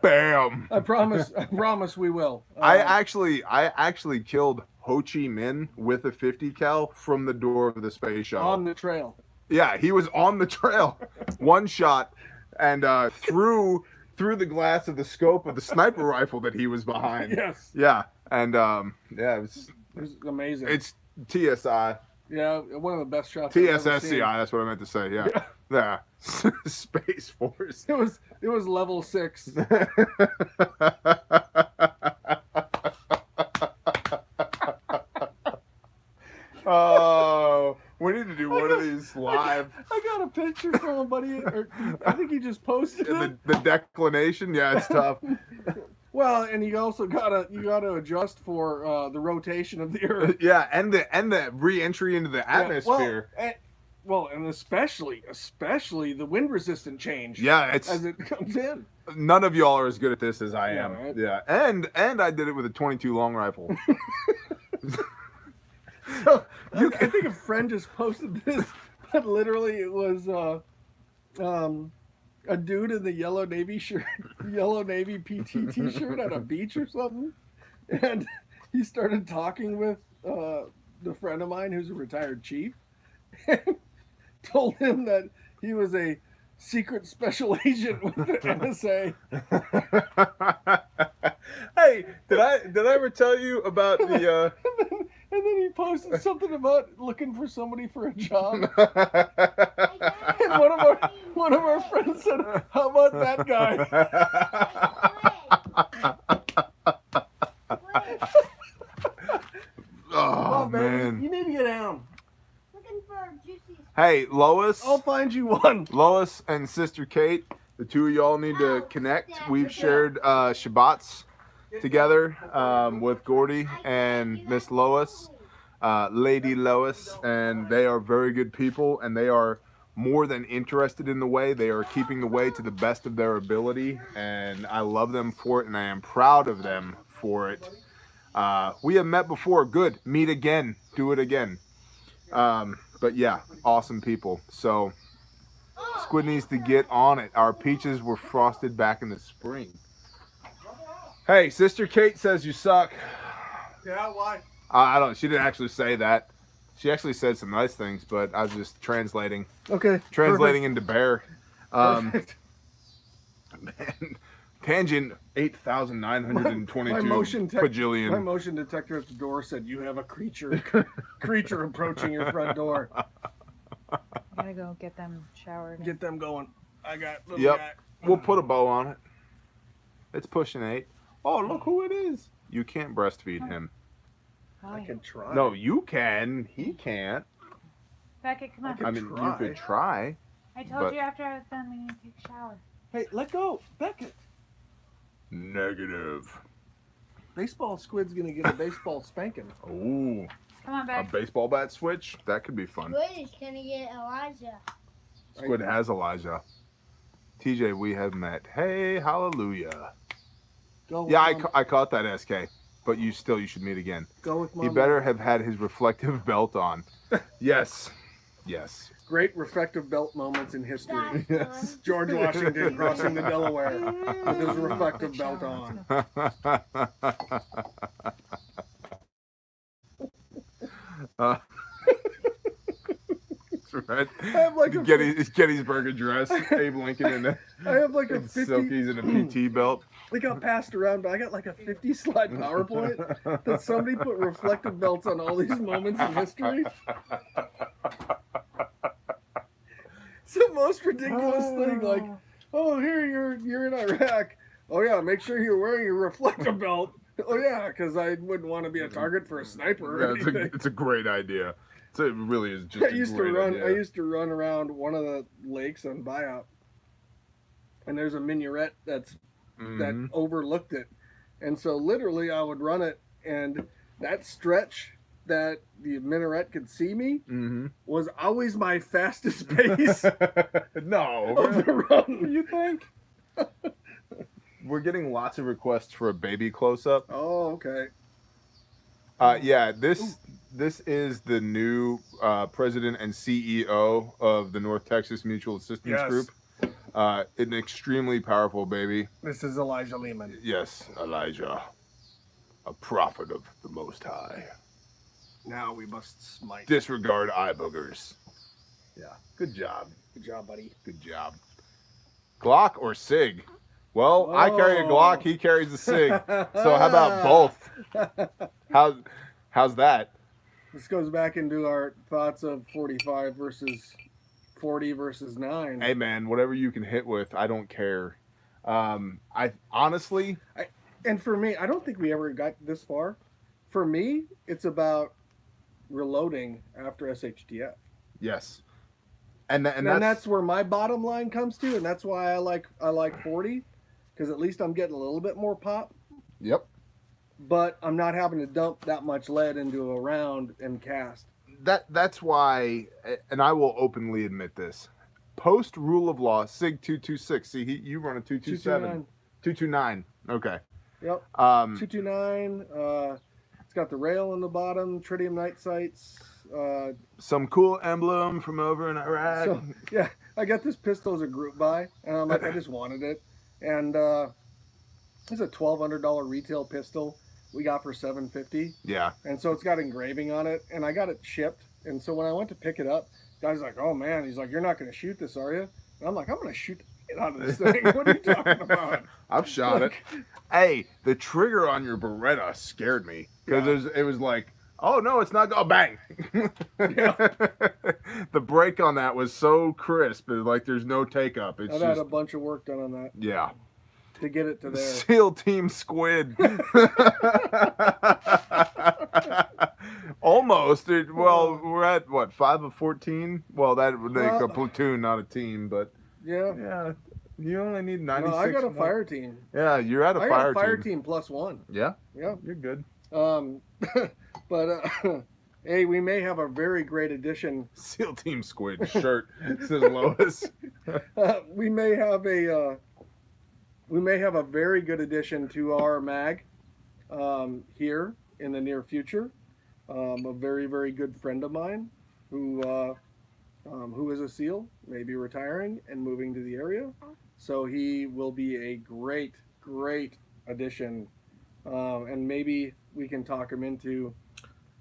Bam. I promise. I promise we will. I actually killed Ho Chi Minh with a 50 cal from the door of the space shuttle. on the trail. Yeah, he was on the trail, one shot, and through the glass of the scope of the sniper rifle that he was behind. Yes. Yeah, and yeah, It was amazing. it's TSI, yeah, one of the best shots. I've ever seen. TSSCI. That's what I meant to say. Yeah. Space Force. It was level 6. Oh, we need to do one of these live. I got a picture from a buddy. I think he just posted it. The declination, yeah, it's tough. Well, and you also gotta adjust for the rotation of the Earth. Yeah, and the re-entry into the atmosphere. And especially the wind resistant change. Yeah, as it comes in. None of y'all are as good at this as I Yeah, am. right? Yeah, and I did it with a 22 long rifle. So I think a friend just posted this, but literally it was a dude in the yellow navy PT t-shirt at a beach or something, and he started talking with the friend of mine who's a retired chief, and told him that he was a secret special agent with the NSA. Hey, did I ever tell you about the? And then he posted something about looking for somebody for a job. And one of our friends said, "How about that guy?" Oh baby, man! you need to get down. Looking for juicy. Hey, Lois. I'll find you one. Lois and Sister Kate, the two of y'all need to connect. We've shared Shabbats together with Gordy and Miss Lois, Lady Lois, and they are very good people, and they are more than interested in the way. They are keeping the way to the best of their ability, and I love them for it, and I am proud of them for it. We have met before. Good. Meet again. Do it again. But yeah, awesome people. So Squid needs to get on it. Our peaches were frosted back in the spring. Hey, Sister Kate says you suck. Yeah, why? I don't. She didn't actually say that. She actually said some nice things, but I was just translating. Okay. Translating into bear. Perfect. Man, tangent 8,922 My motion bajillion. detector at the door said you have a creature approaching your front door. Gotta go get them showered. Get them going. I got little Yep. guy. We'll put a bow on it. It's pushing 8. Oh, look who it is. You can't breastfeed him. I can try. No, you can. He can't. Beckett, come on. could I mean, try. you could try. I told but- you after I was done we need to take a shower. Hey, let go, Beckett. Negative. Baseball Squid's gonna get a baseball spanking. Ooh, Come on, a Beck. baseball bat switch? That could be fun. Squid is gonna get Elijah. Squid has Elijah. TJ, we have met. Hey, hallelujah. Go. Yeah, with I caught that SK, but you should meet again. Go with He Mom. better have had his reflective belt on. Yes. Yes. Great reflective belt moments in history. Yes. George Washington crossing the Delaware with his reflective belt on. That's right. I have like a Gettysburg Address. Abe Lincoln in I have like a in 50. silkies and a PT belt. They got passed around, but I got like a 50 slide PowerPoint that somebody put reflective belts on all these moments in history. It's the most ridiculous thing. Like, oh, here you're in Iraq. Oh yeah, make sure you're wearing your reflector belt. Oh yeah, because I wouldn't want to be a target for a sniper or anything. It's a great idea. It really is just I used a to great run. idea. I used to run around one of the lakes on Buyout, and there's a minaret that Mhm. overlooked it, and so literally I would run it, and that stretch that the minaret could see me was always my fastest pace No. of the run. You think? We're getting lots of requests for a baby close-up. Oh, okay. Yeah, this is the new president and CEO of the North Texas Mutual Assistance Yes. Group. An extremely powerful baby. This is Elijah Lehman. Yes, Elijah, a prophet of the Most High. Now we must smite. Disregard eye boogers. Yeah, good job. Good job, buddy. Good job. Glock or SIG? Well, I carry a Glock, he carries a SIG. So how about both? How's that? This goes back into our thoughts of 45 versus 40 versus 9. Hey man, whatever you can hit with, I don't care. I honestly, And for me, I don't think we ever got this far. For me, it's about reloading after SHTF. yes, and that's where my bottom line comes to, and that's why I like 40, because at least I'm getting a little bit more pop. Yep. But I'm not having to dump that much lead into a round and cast. That's why, and I will openly admit this. Post rule of law, SIG 226. See, you run a 227, 229. Okay. Yep. 229. It's got the rail on the bottom, tritium night sights. Some cool emblem from over in Iraq. So, yeah, I got this pistol as a group buy, and I'm like, I just wanted it. And it's a $1,200 retail pistol we got for $750. Yeah. And so it's got engraving on it, and I got it shipped. And so when I went to pick it up, guy's like, "Oh man," he's like, "You're not going to shoot this, are you?" And I'm like, "I'm going to shoot the shit out of this thing. What are you talking about?" I've shot it. Hey, the trigger on your Beretta scared me because it was like, oh no, it's not. Oh, bang! The brake on that was so crisp, like there's no take up. It's I've had a bunch of work done on that. Yeah. To get it to there. SEAL Team Squid. Almost. Well, we're at what, 5 of 14? Well, that would make a platoon, not a team, but yeah. You only need 96. No, I got a fire team. Yeah, you're at a fire team +1. Yeah. Yeah. You're good. But hey, we may have a very great addition. SEAL Team Squid shirt, says Lois. We may have a very good addition to our mag here in the near future. A very, very good friend of mine who is a SEAL, may be retiring and moving to the area. So he will be a great, great addition. And maybe we can talk him into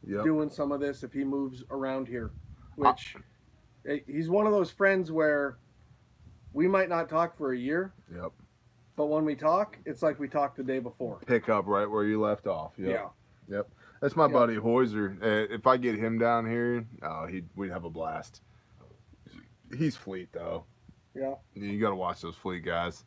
doing some of this if he moves around here. Which he's one of those friends where we might not talk for a year. Yep. But when we talk, it's like we talked the day before. Pick up right where you left off. Yep. Yeah. Yep. That's my buddy Hoyser. If I get him down here, we'd have a blast. He's fleet though. Yeah. You got to watch those fleet guys.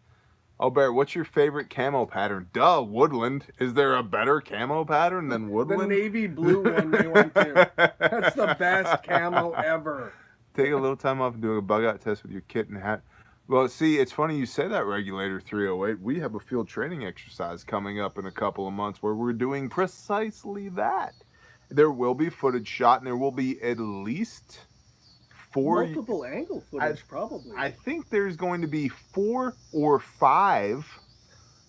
Oh, Bear, what's your favorite camo pattern? Duh, Woodland. Is there a better camo pattern than Woodland? The navy blue one they went to. That's the best camo ever. Take a little time off and do a bug out test with your kit and hat. Well, see, it's funny you say that, Regulator 308. We have a field training exercise coming up in a couple of months where we're doing precisely that. There will be footage shot, and there will be at least 4... Multiple angle footage, probably. I think there's going to be 4 or 5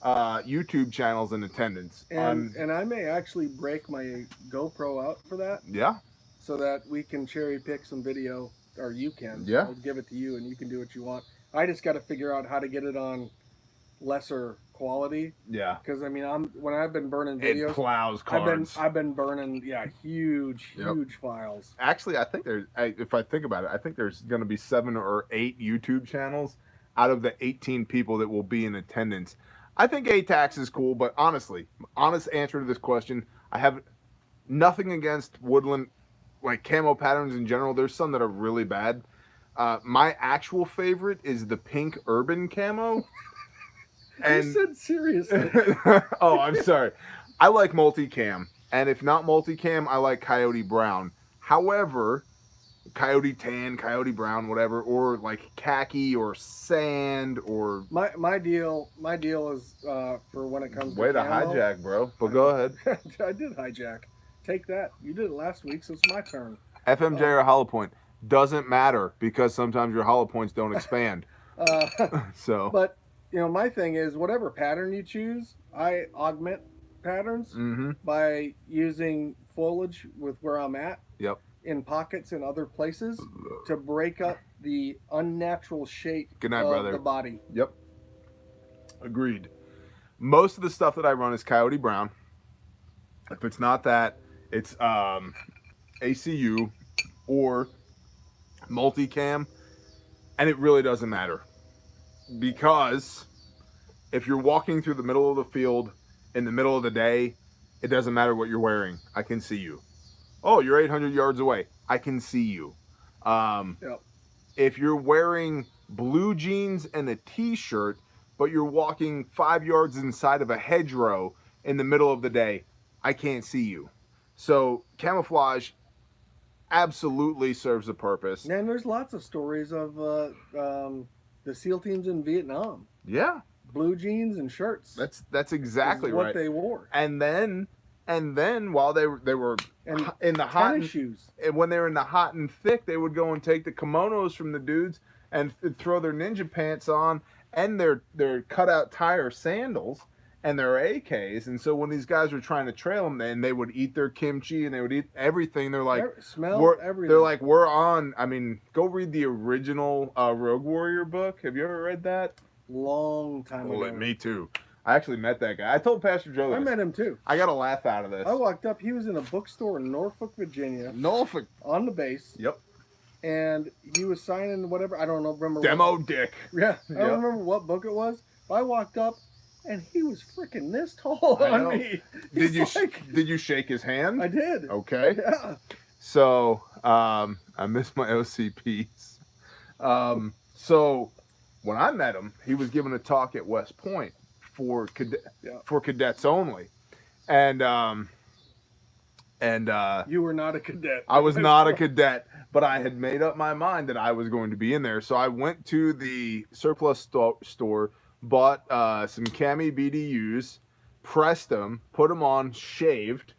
YouTube channels in attendance. And I may actually break my GoPro out for that. Yeah. So that we can cherry pick some video, or you can. Yeah. I'll give it to you, and you can do what you want. I just got to figure out how to get it on lesser quality. Yeah. Because I mean, when I've been burning videos, it plows cards. I've been burning huge files. Actually, I think if I think about it, I think there's going to be 7 or 8 YouTube channels out of the 18 people that will be in attendance. I think ATAX is cool, but honestly, honest answer to this question, I have nothing against Woodland, like camo patterns in general. There's some that are really bad. My actual favorite is the pink urban camo. You said seriously. Oh, I'm sorry. I like multicam, and if not multicam, I like coyote brown. However, coyote tan, coyote brown, whatever, or like khaki or sand or My deal is for when it comes way to to camo. hijack, bro. But go ahead. I did hijack. Take that. You did it last week, so it's my turn. FMJ or hollow point doesn't matter because sometimes your hollow points don't expand. So, But my thing is whatever pattern you choose, I augment patterns mm-hmm. by using foliage with where I'm at. Yep. In pockets and other places to break up the unnatural shape Good night, of brother. the body. Yep. Agreed. Most of the stuff that I run is coyote brown. If it's not that, it's ACU or multicam, and it really doesn't matter because if you're walking through the middle of the field in the middle of the day, it doesn't matter what you're wearing. I can see you. Oh, you're 800 yards away. I can see you. Yep. If you're wearing blue jeans and a t-shirt, but you're walking 5 yards inside of a hedgerow in the middle of the day, I can't see you. So camouflage absolutely serves a purpose. And there's lots of stories of the SEAL teams in Vietnam. Yeah. Blue jeans and shirts. That's exactly what right. they wore. And then while they were And in the hot tennis shoes. And when they were in the hot and thick, they would go and take the kimonos from the dudes and throw their ninja pants on and their cutout tire sandals and their AKs. And so when these guys were trying to trail them, then they would eat their kimchi and they would eat everything. They're like, everything. They're like, we're on. I mean, go read the original Rogue Warrior book. Have you ever read that? Long time ago. Me too. I actually met that guy. I told Pastor Joe this. I met him too. I got a laugh out of this. I walked up. He was in a bookstore in Norfolk, Virginia. Norfolk. On the base. Yep. And he was signing whatever. I don't know. Remember. Demo Dick. Yeah. I don't remember what book it was. But I walked up, and he was freaking this tall on me. Did you shake his hand? I did. Okay. Yeah. So I missed my OCPs. So when I met him, he was giving a talk at West Point for cadets only, and you were not a cadet. I was not a cadet, but I had made up my mind that I was going to be in there. So I went to the surplus store, bought some cami BDUs, pressed them, put them on, shaved,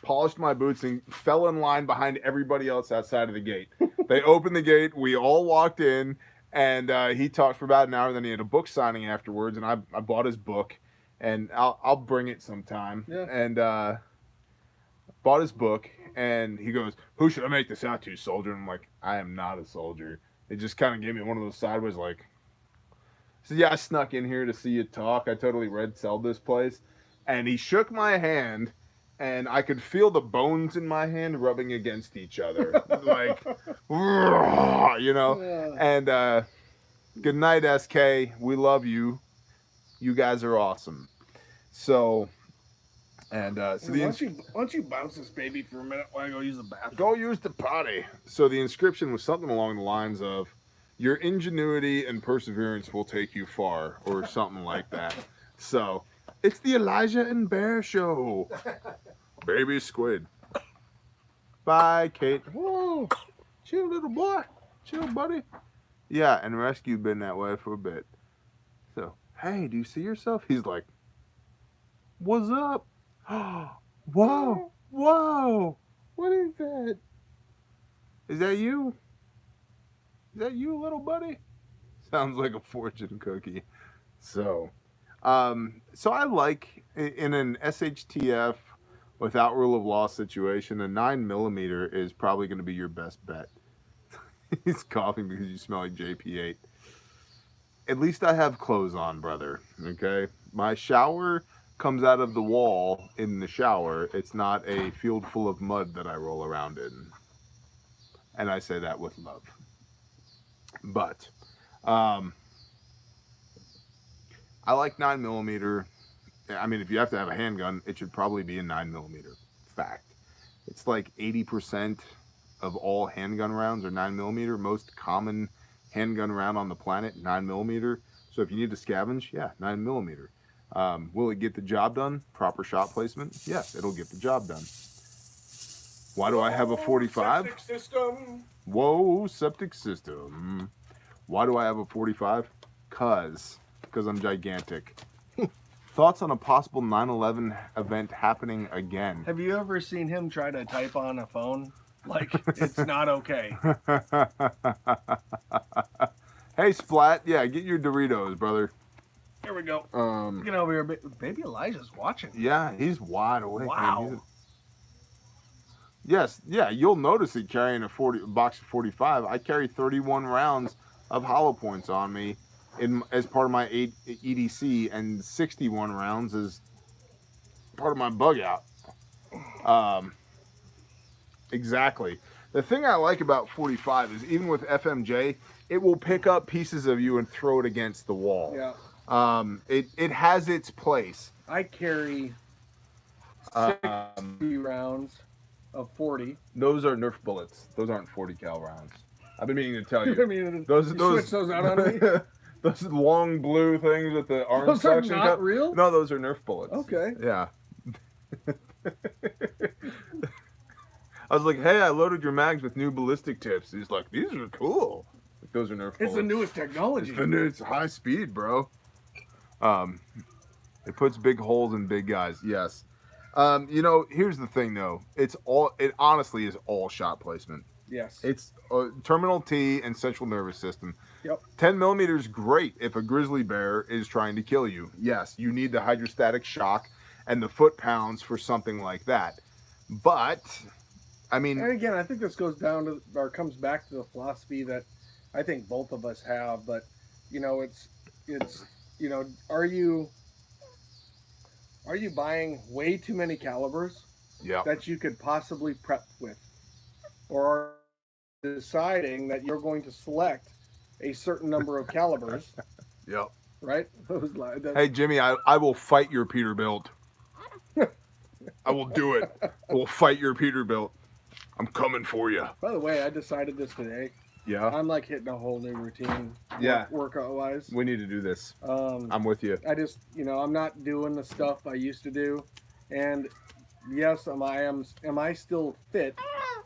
polished my boots, and fell in line behind everybody else outside of the gate. They opened the gate, we all walked in. And he talked for about an hour. Then he had a book signing afterwards, and I bought his book, and I'll bring it sometime. Yeah. And bought his book, and he goes, "Who should I make this out to, soldier?" And I'm like, "I am not a soldier." It just kind of gave me one of those sideways, like. So yeah, I snuck in here to see you talk. I totally red sold this place, and he shook my hand. And I could feel the bones in my hand rubbing against each other. Like, Yeah. And good night, SK. We love you. You guys are awesome. So, and why don't you bounce this baby for a minute while I go use the bathroom? Go use the potty. So the inscription was something along the lines of, "Your ingenuity and perseverance will take you far," or something like that. So, it's the Elijah and Bear Show. Baby squid. Bye, Kate. Whoa. Chill, little boy. Chill, buddy. Yeah, and Rescue been that way for a bit. So, hey, do you see yourself? He's like, what's up? Whoa. Whoa. What is that? Is that you? Is that you, little buddy? Sounds like a fortune cookie. So I like in an SHTF without rule of law situation, a 9mm is probably going to be your best bet. He's coughing because you smell like JP8. At least I have clothes on, brother. Okay, my shower comes out of the wall in the shower. It's not a field full of mud that I roll around in, and I say that with love. But I like 9mm. I mean, if you have to have a handgun, it should probably be a 9mm. Fact. It's like 80% of all handgun rounds are 9mm. Most common handgun round on the planet, 9mm. So if you need to scavenge, yeah, 9mm. Will it get the job done? Proper shot placement? Yes, it'll get the job done. Why do I have a 45? Septic system. Whoa, septic system. Why do I have a 45? Because I'm gigantic. Thoughts on a possible 9/11 event happening again? Have you ever seen him try to type on a phone? Like, it's not okay. Hey, Splat. Yeah, get your Doritos, brother. Here we go. Get over here. Baby Elijah's watching. Yeah, he's wide awake. Wow. Man. Yes, yeah, you'll notice it carrying a box of 45. I carry 31 rounds of hollow points on me as part of my EDC, and 61 rounds as part of my bug out. Exactly. The thing I like about 45 is even with FMJ, it will pick up pieces of you and throw it against the wall. Yeah. It has its place. I carry 60 rounds of 40. Those are Nerf bullets. Those aren't 40 cal rounds. I've been meaning to tell you. I mean, those switch those out on me. Those long blue things with the orange Those are section. not real? No, those are Nerf bullets. Okay. Yeah. I was like, hey, I loaded your mags with new ballistic tips. He's like, these are cool. Like, those are Nerf bullets. It's the newest technology. It's high speed, bro. It puts big holes in big guys. Yes. Here's the thing though. It honestly is all shot placement. Yes. It's terminal T and central nervous system. Yep. 10mm is great if a grizzly bear is trying to kill you. Yes, you need the hydrostatic shock and the foot pounds for something like that. But, I mean... And again, I think this goes down to, or comes back to the philosophy that I think both of us have, but, it's are you buying way too many calibers that you could possibly prep with? Or are you deciding that you're going to select a certain number of calibers? Yep. Right? Hey, Jimmy, I will fight your Peterbilt. I will do it. I will fight your Peterbilt. I'm coming for you. By the way, I decided this today. Yeah. I'm like hitting a whole new routine. Yeah. Workout wise. We need to do this. I'm with you. I just, I'm not doing the stuff I used to do. And yes, am I still fit?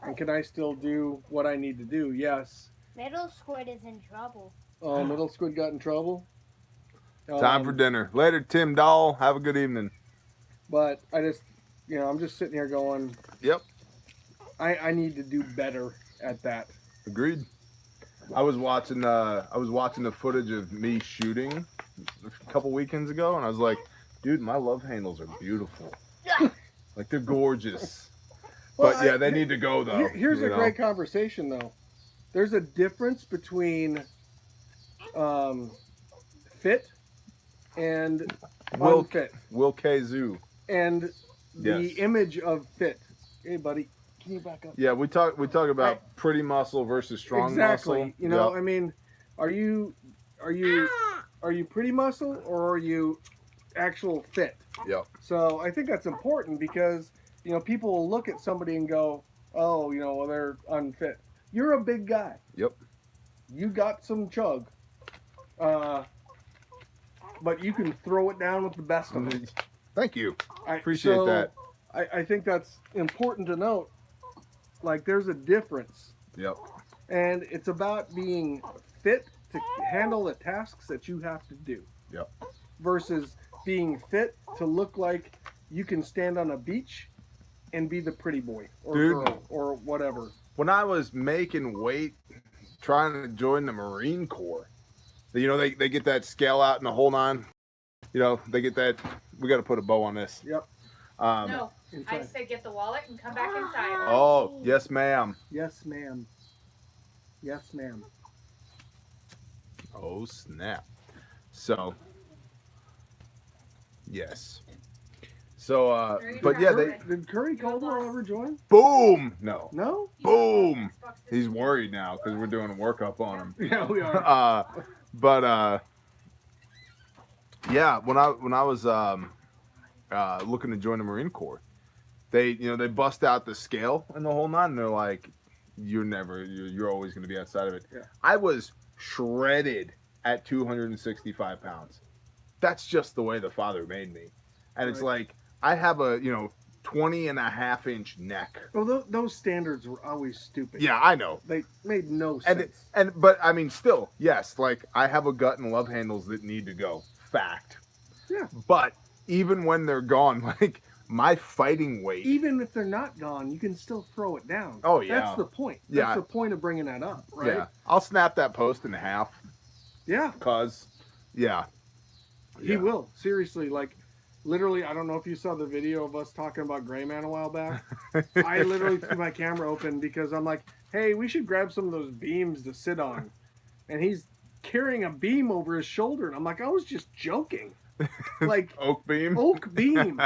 And can I still do what I need to do? Yes. Middle Squid is in trouble. Oh, Middle Squid got in trouble? Time for dinner. Later, Tim Doll. Have a good evening. But I just, I'm just sitting here going, yep. I need to do better at that. Agreed. I was watching the footage of me shooting a couple weekends ago, and I was like, dude, my love handles are beautiful. Like, they're gorgeous. Well, but yeah, they need to go though. Here's a great conversation though. There's a difference between fit and unfit. Will K. Zoo. And the image of fit. Hey, buddy, can you back up? Yeah, we talk about pretty muscle versus strong muscle. Exactly. I mean, are you pretty muscle or are you actual fit? Yep. So I think that's important because people will look at somebody and go, oh, well, they're unfit. You're a big guy. Yep. You got some chug. But you can throw it down with the best of them. Thank you. Appreciate that. I think that's important to note. Like, there's a difference. Yep. And it's about being fit to handle the tasks that you have to do. Yep. Versus being fit to look like you can stand on a beach and be the pretty boy or girl or whatever. When I was making weight, trying to join the Marine Corps, they get that scale out in the whole nine. They get that. We got to put a bow on this. Yep. No, I said get the wallet and come back inside. Oh, yes, ma'am. Yes, ma'am. Yes, ma'am. Oh, snap. So, yes. So, but yeah, did Curry Caldwell ever join? Boom. No. No. Boom. He's worried now because we're doing a workup on him. Yeah, we are. Yeah, when I was looking to join the Marine Corps, they bust out the scale and the whole nine. And they're like, you're always going to be outside of it. Yeah. I was shredded at 265 pounds. That's just the way the Father made me. And it's Right. like, I have a, 20 and a half inch neck. Well, those standards were always stupid. Yeah, I know. They made no And, sense. but I mean, still, yes, like, I have a gut and love handles that need to go. Fact. Yeah. But even when they're gone, like, my fighting weight. Even if they're not gone, you can still throw it down. Oh, yeah. That's the point. Yeah. That's the point of bringing that up, right? Yeah. I'll snap that post in half. Yeah. Cause, yeah. He will. Seriously, like, literally, I don't know if you saw the video of us talking about Gray Man a while back. I literally threw my camera open because I'm like, hey, we should grab some of those beams to sit on. And he's carrying a beam over his shoulder. And I'm like, I was just joking. Like, Oak beam. oak beam.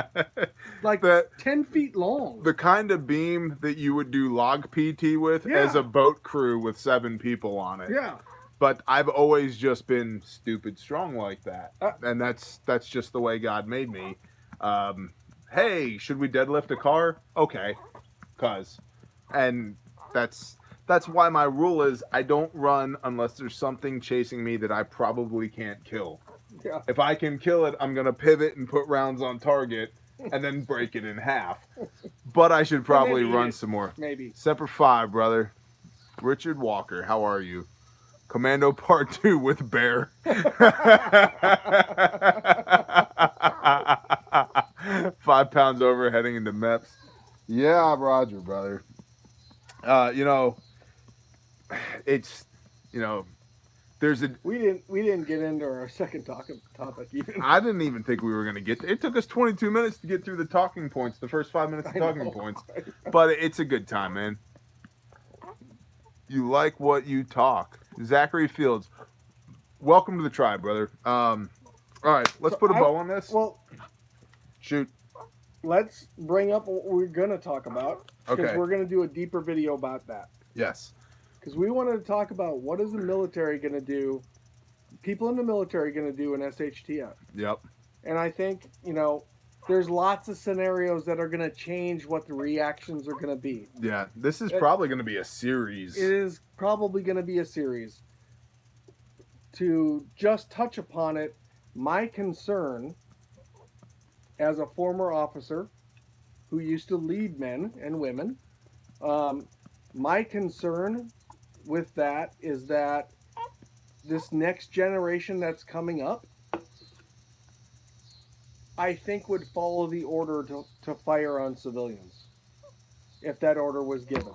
Like, That- 10 feet long. The kind of beam that you would do log PT with Yeah. as a boat crew with 7 people on it. Yeah. But I've always just been stupid strong like that. And that's just the way God made me. Hey, should we deadlift a car? Okay. And that's why my rule is I don't run unless there's something chasing me that I probably can't kill. Yeah. If I can kill it, I'm going to pivot and put rounds on target and then break it in half. But I should probably maybe run eat it. some more. Maybe. Semper Fi, brother. Richard Walker, how are you? Commando Part 2 with Bear. 5 pounds over heading into MEPS. Yeah, Roger, brother. It's, there's a... We didn't get into our second topic even. I didn't even think we were going to get there. It took us 22 minutes to get through the talking points, the first 5 minutes of I talking know. points. But it's a good time, man. You like what you talk. Zachary Fields, welcome to the tribe, brother. All right, let's put a bow on this. Well, Shoot. let's bring up what we're going to talk about. Because Okay. we're going to do a deeper video about that. Yes. Because we wanted to talk about what is the military going to do, people in the military going to do in SHTF. Yep. And I think, there's lots of scenarios that are going to change what the reactions are going to be. Yeah. This is probably going to be a series. It is probably going to be a series. To just touch upon it, my concern as a former officer who used to lead men and women, my concern with that is that this next generation that's coming up, I think would follow the order to fire on civilians if that order was given.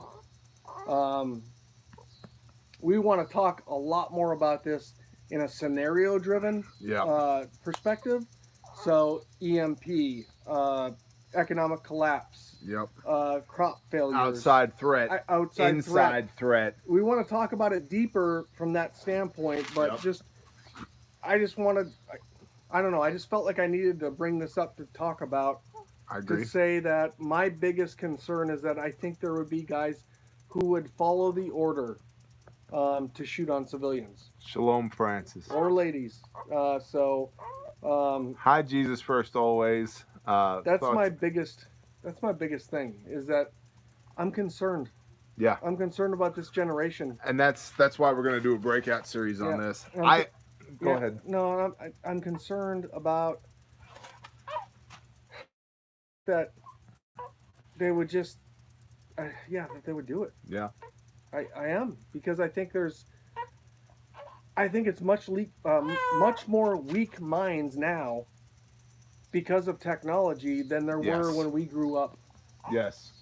We want to talk a lot more about this in a scenario-driven Yeah. perspective. So EMP, economic collapse, Yep. crop failures, Outside threat. outside Inside threat. We want to talk about it deeper from that standpoint, but Yep. I just wanted, I don't know, I just felt like I needed to bring this up to talk about, I to agree. say that my biggest concern is that I think there would be guys who would follow the order to shoot on civilians Shalom, Francis. or ladies. Hi, Jesus first, always. That's thoughts? my biggest thing is that I'm concerned. Yeah. I'm concerned about this generation. And that's why we're going to do a breakout series on Yeah. this. And Go Yeah, ahead. No, I'm concerned about that they would just, that they would do it. Yeah. I am, because I think it's much more weak minds now because of technology than there Yes. were when we grew up. Yes.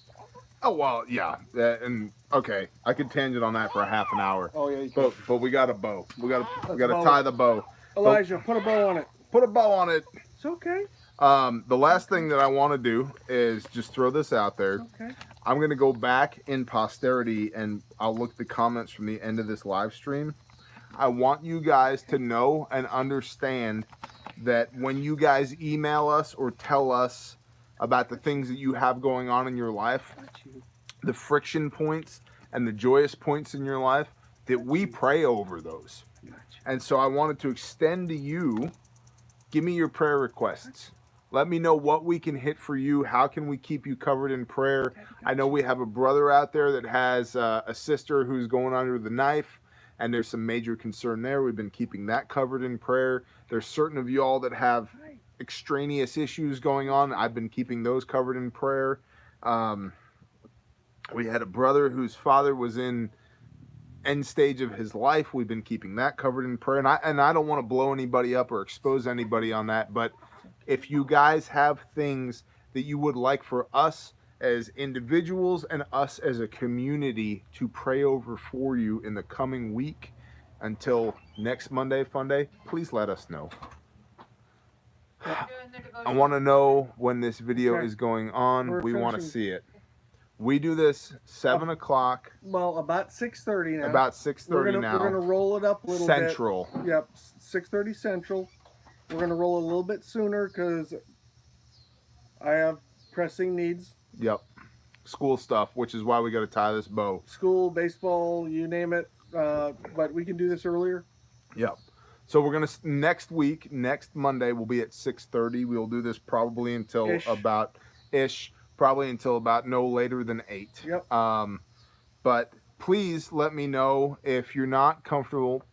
Oh, well, yeah. And, okay, I could tangent on that for a half an hour. Oh yeah, you can. But we got a bow. We got Let's to bow tie it. the bow. Elijah, put a bow on it. Put a bow on it. It's okay. The last thing that I want to do is just throw this out there. Okay. I'm going to go back in posterity and I'll look at the comments from the end of this live stream. I want you guys to know and understand that when you guys email us or tell us about the things that you have going on in your life, the friction points and the joyous points in your life, that we pray over those. And so I wanted to extend to you, give me your prayer requests. Let me know what we can hit for you. How can we keep you covered in prayer? I know we have a brother out there that has a sister who's going under the knife, and there's some major concern there. We've been keeping that covered in prayer. There's certain of y'all that have extraneous issues going on. I've been keeping those covered in prayer. We had a brother whose father was in end stage of his life. We've been keeping that covered in prayer. And I don't want to blow anybody up or expose anybody on that, but if you guys have things that you would like for us as individuals and us as a community to pray over for you in the coming week until next Monday, Funday, please let us know. I want to know when this video is going on. We want to see it. We do this 7 o'clock. Well, about 6:30 now. About 6:30 now. We're gonna roll it up a little Central. bit. Yep, 6:30 Central. We're gonna roll a little bit sooner because I have pressing needs. Yep. School stuff, which is why we got to tie this bow. School, baseball, you name it. But we can do this earlier. Yep. So we're gonna next Monday will be at 6:30. We'll do this probably until about probably until about no later than 8. Yep. But please let me know if you're not comfortable.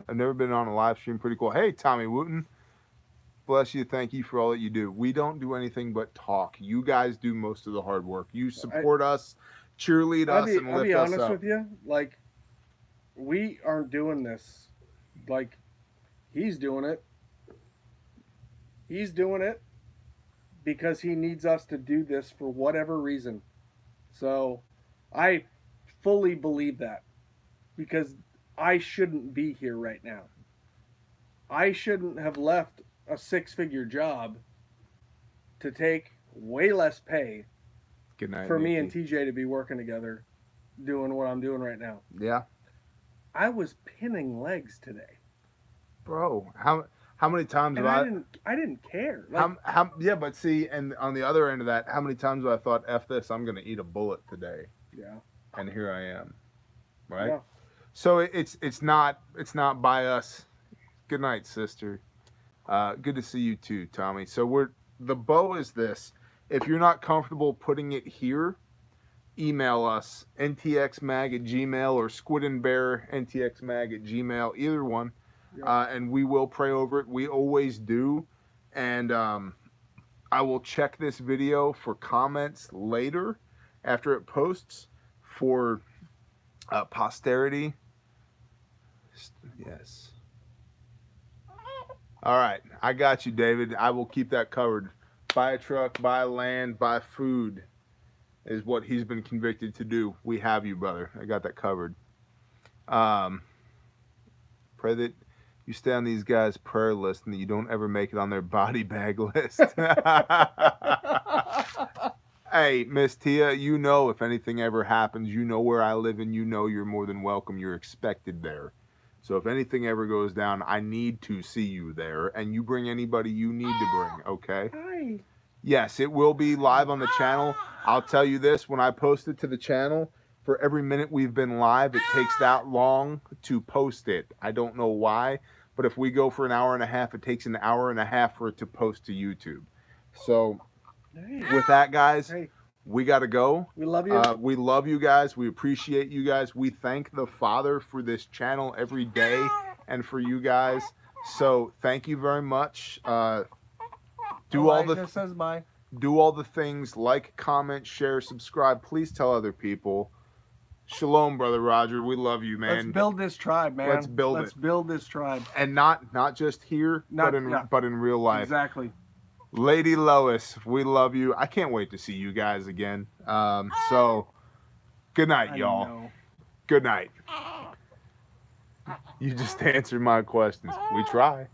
I've never been on a live stream. Pretty cool. Hey, Tommy Wooten. Bless you. Thank you for all that you do. We don't do anything but talk. You guys do most of the hard work. You support us, cheerlead us, and lift us up. I'll be honest with you. Like, we aren't doing this. Like, he's doing it. He's doing it because he needs us to do this for whatever reason. So I fully believe that because I shouldn't be here right now. I shouldn't have left a 6-figure job to take way less pay for me and TJ to be working together doing what I'm doing right now. Yeah. I was pinning legs today. Bro, how many times have I didn't care. Like, yeah, but see, and on the other end of that, how many times have I thought, F this, I'm going to eat a bullet today. Yeah. And here I am. Right? Yeah. So it's not by us. Good night, sister. Good to see you too, Tommy. So the bow is this. If you're not comfortable putting it here, email us, ntxmag@gmail or squidandbear@ntxmag@gmail, either one. Yeah. And we will pray over it. We always do. And I will check this video for comments later after it posts for posterity. Yes. All right. I got you, David. I will keep that covered. Buy a truck, buy land, buy food is what he's been convicted to do. We have you, brother. I got that covered. Pray that you stay on these guys' prayer list and that you don't ever make it on their body bag list. Hey, Miss Tia, you know if anything ever happens, you know where I live and you know you're more than welcome. You're expected there. So if anything ever goes down, I need to see you there. And you bring anybody you need to bring, okay? Hi. Yes, it will be live on the channel. I'll tell you this, when I post it to the channel, for every minute we've been live, it takes that long to post it. I don't know why, but if we go for an hour and a half, it takes an hour and a half for it to post to YouTube. So with that, guys, we got to go. We love you. We love you guys. We appreciate you guys. We thank the Father for this channel every day and for you guys. So thank you very much. Do all the things, like, comment, share, subscribe. Please tell other people. Shalom, Brother Roger. We love you, man. Let's build this tribe, man. Let's build this tribe. And not just here, but in real life. Exactly. Lady Lois, we love you. I can't wait to see you guys again. So, good night, y'all. Good night. You just answered my questions. We try.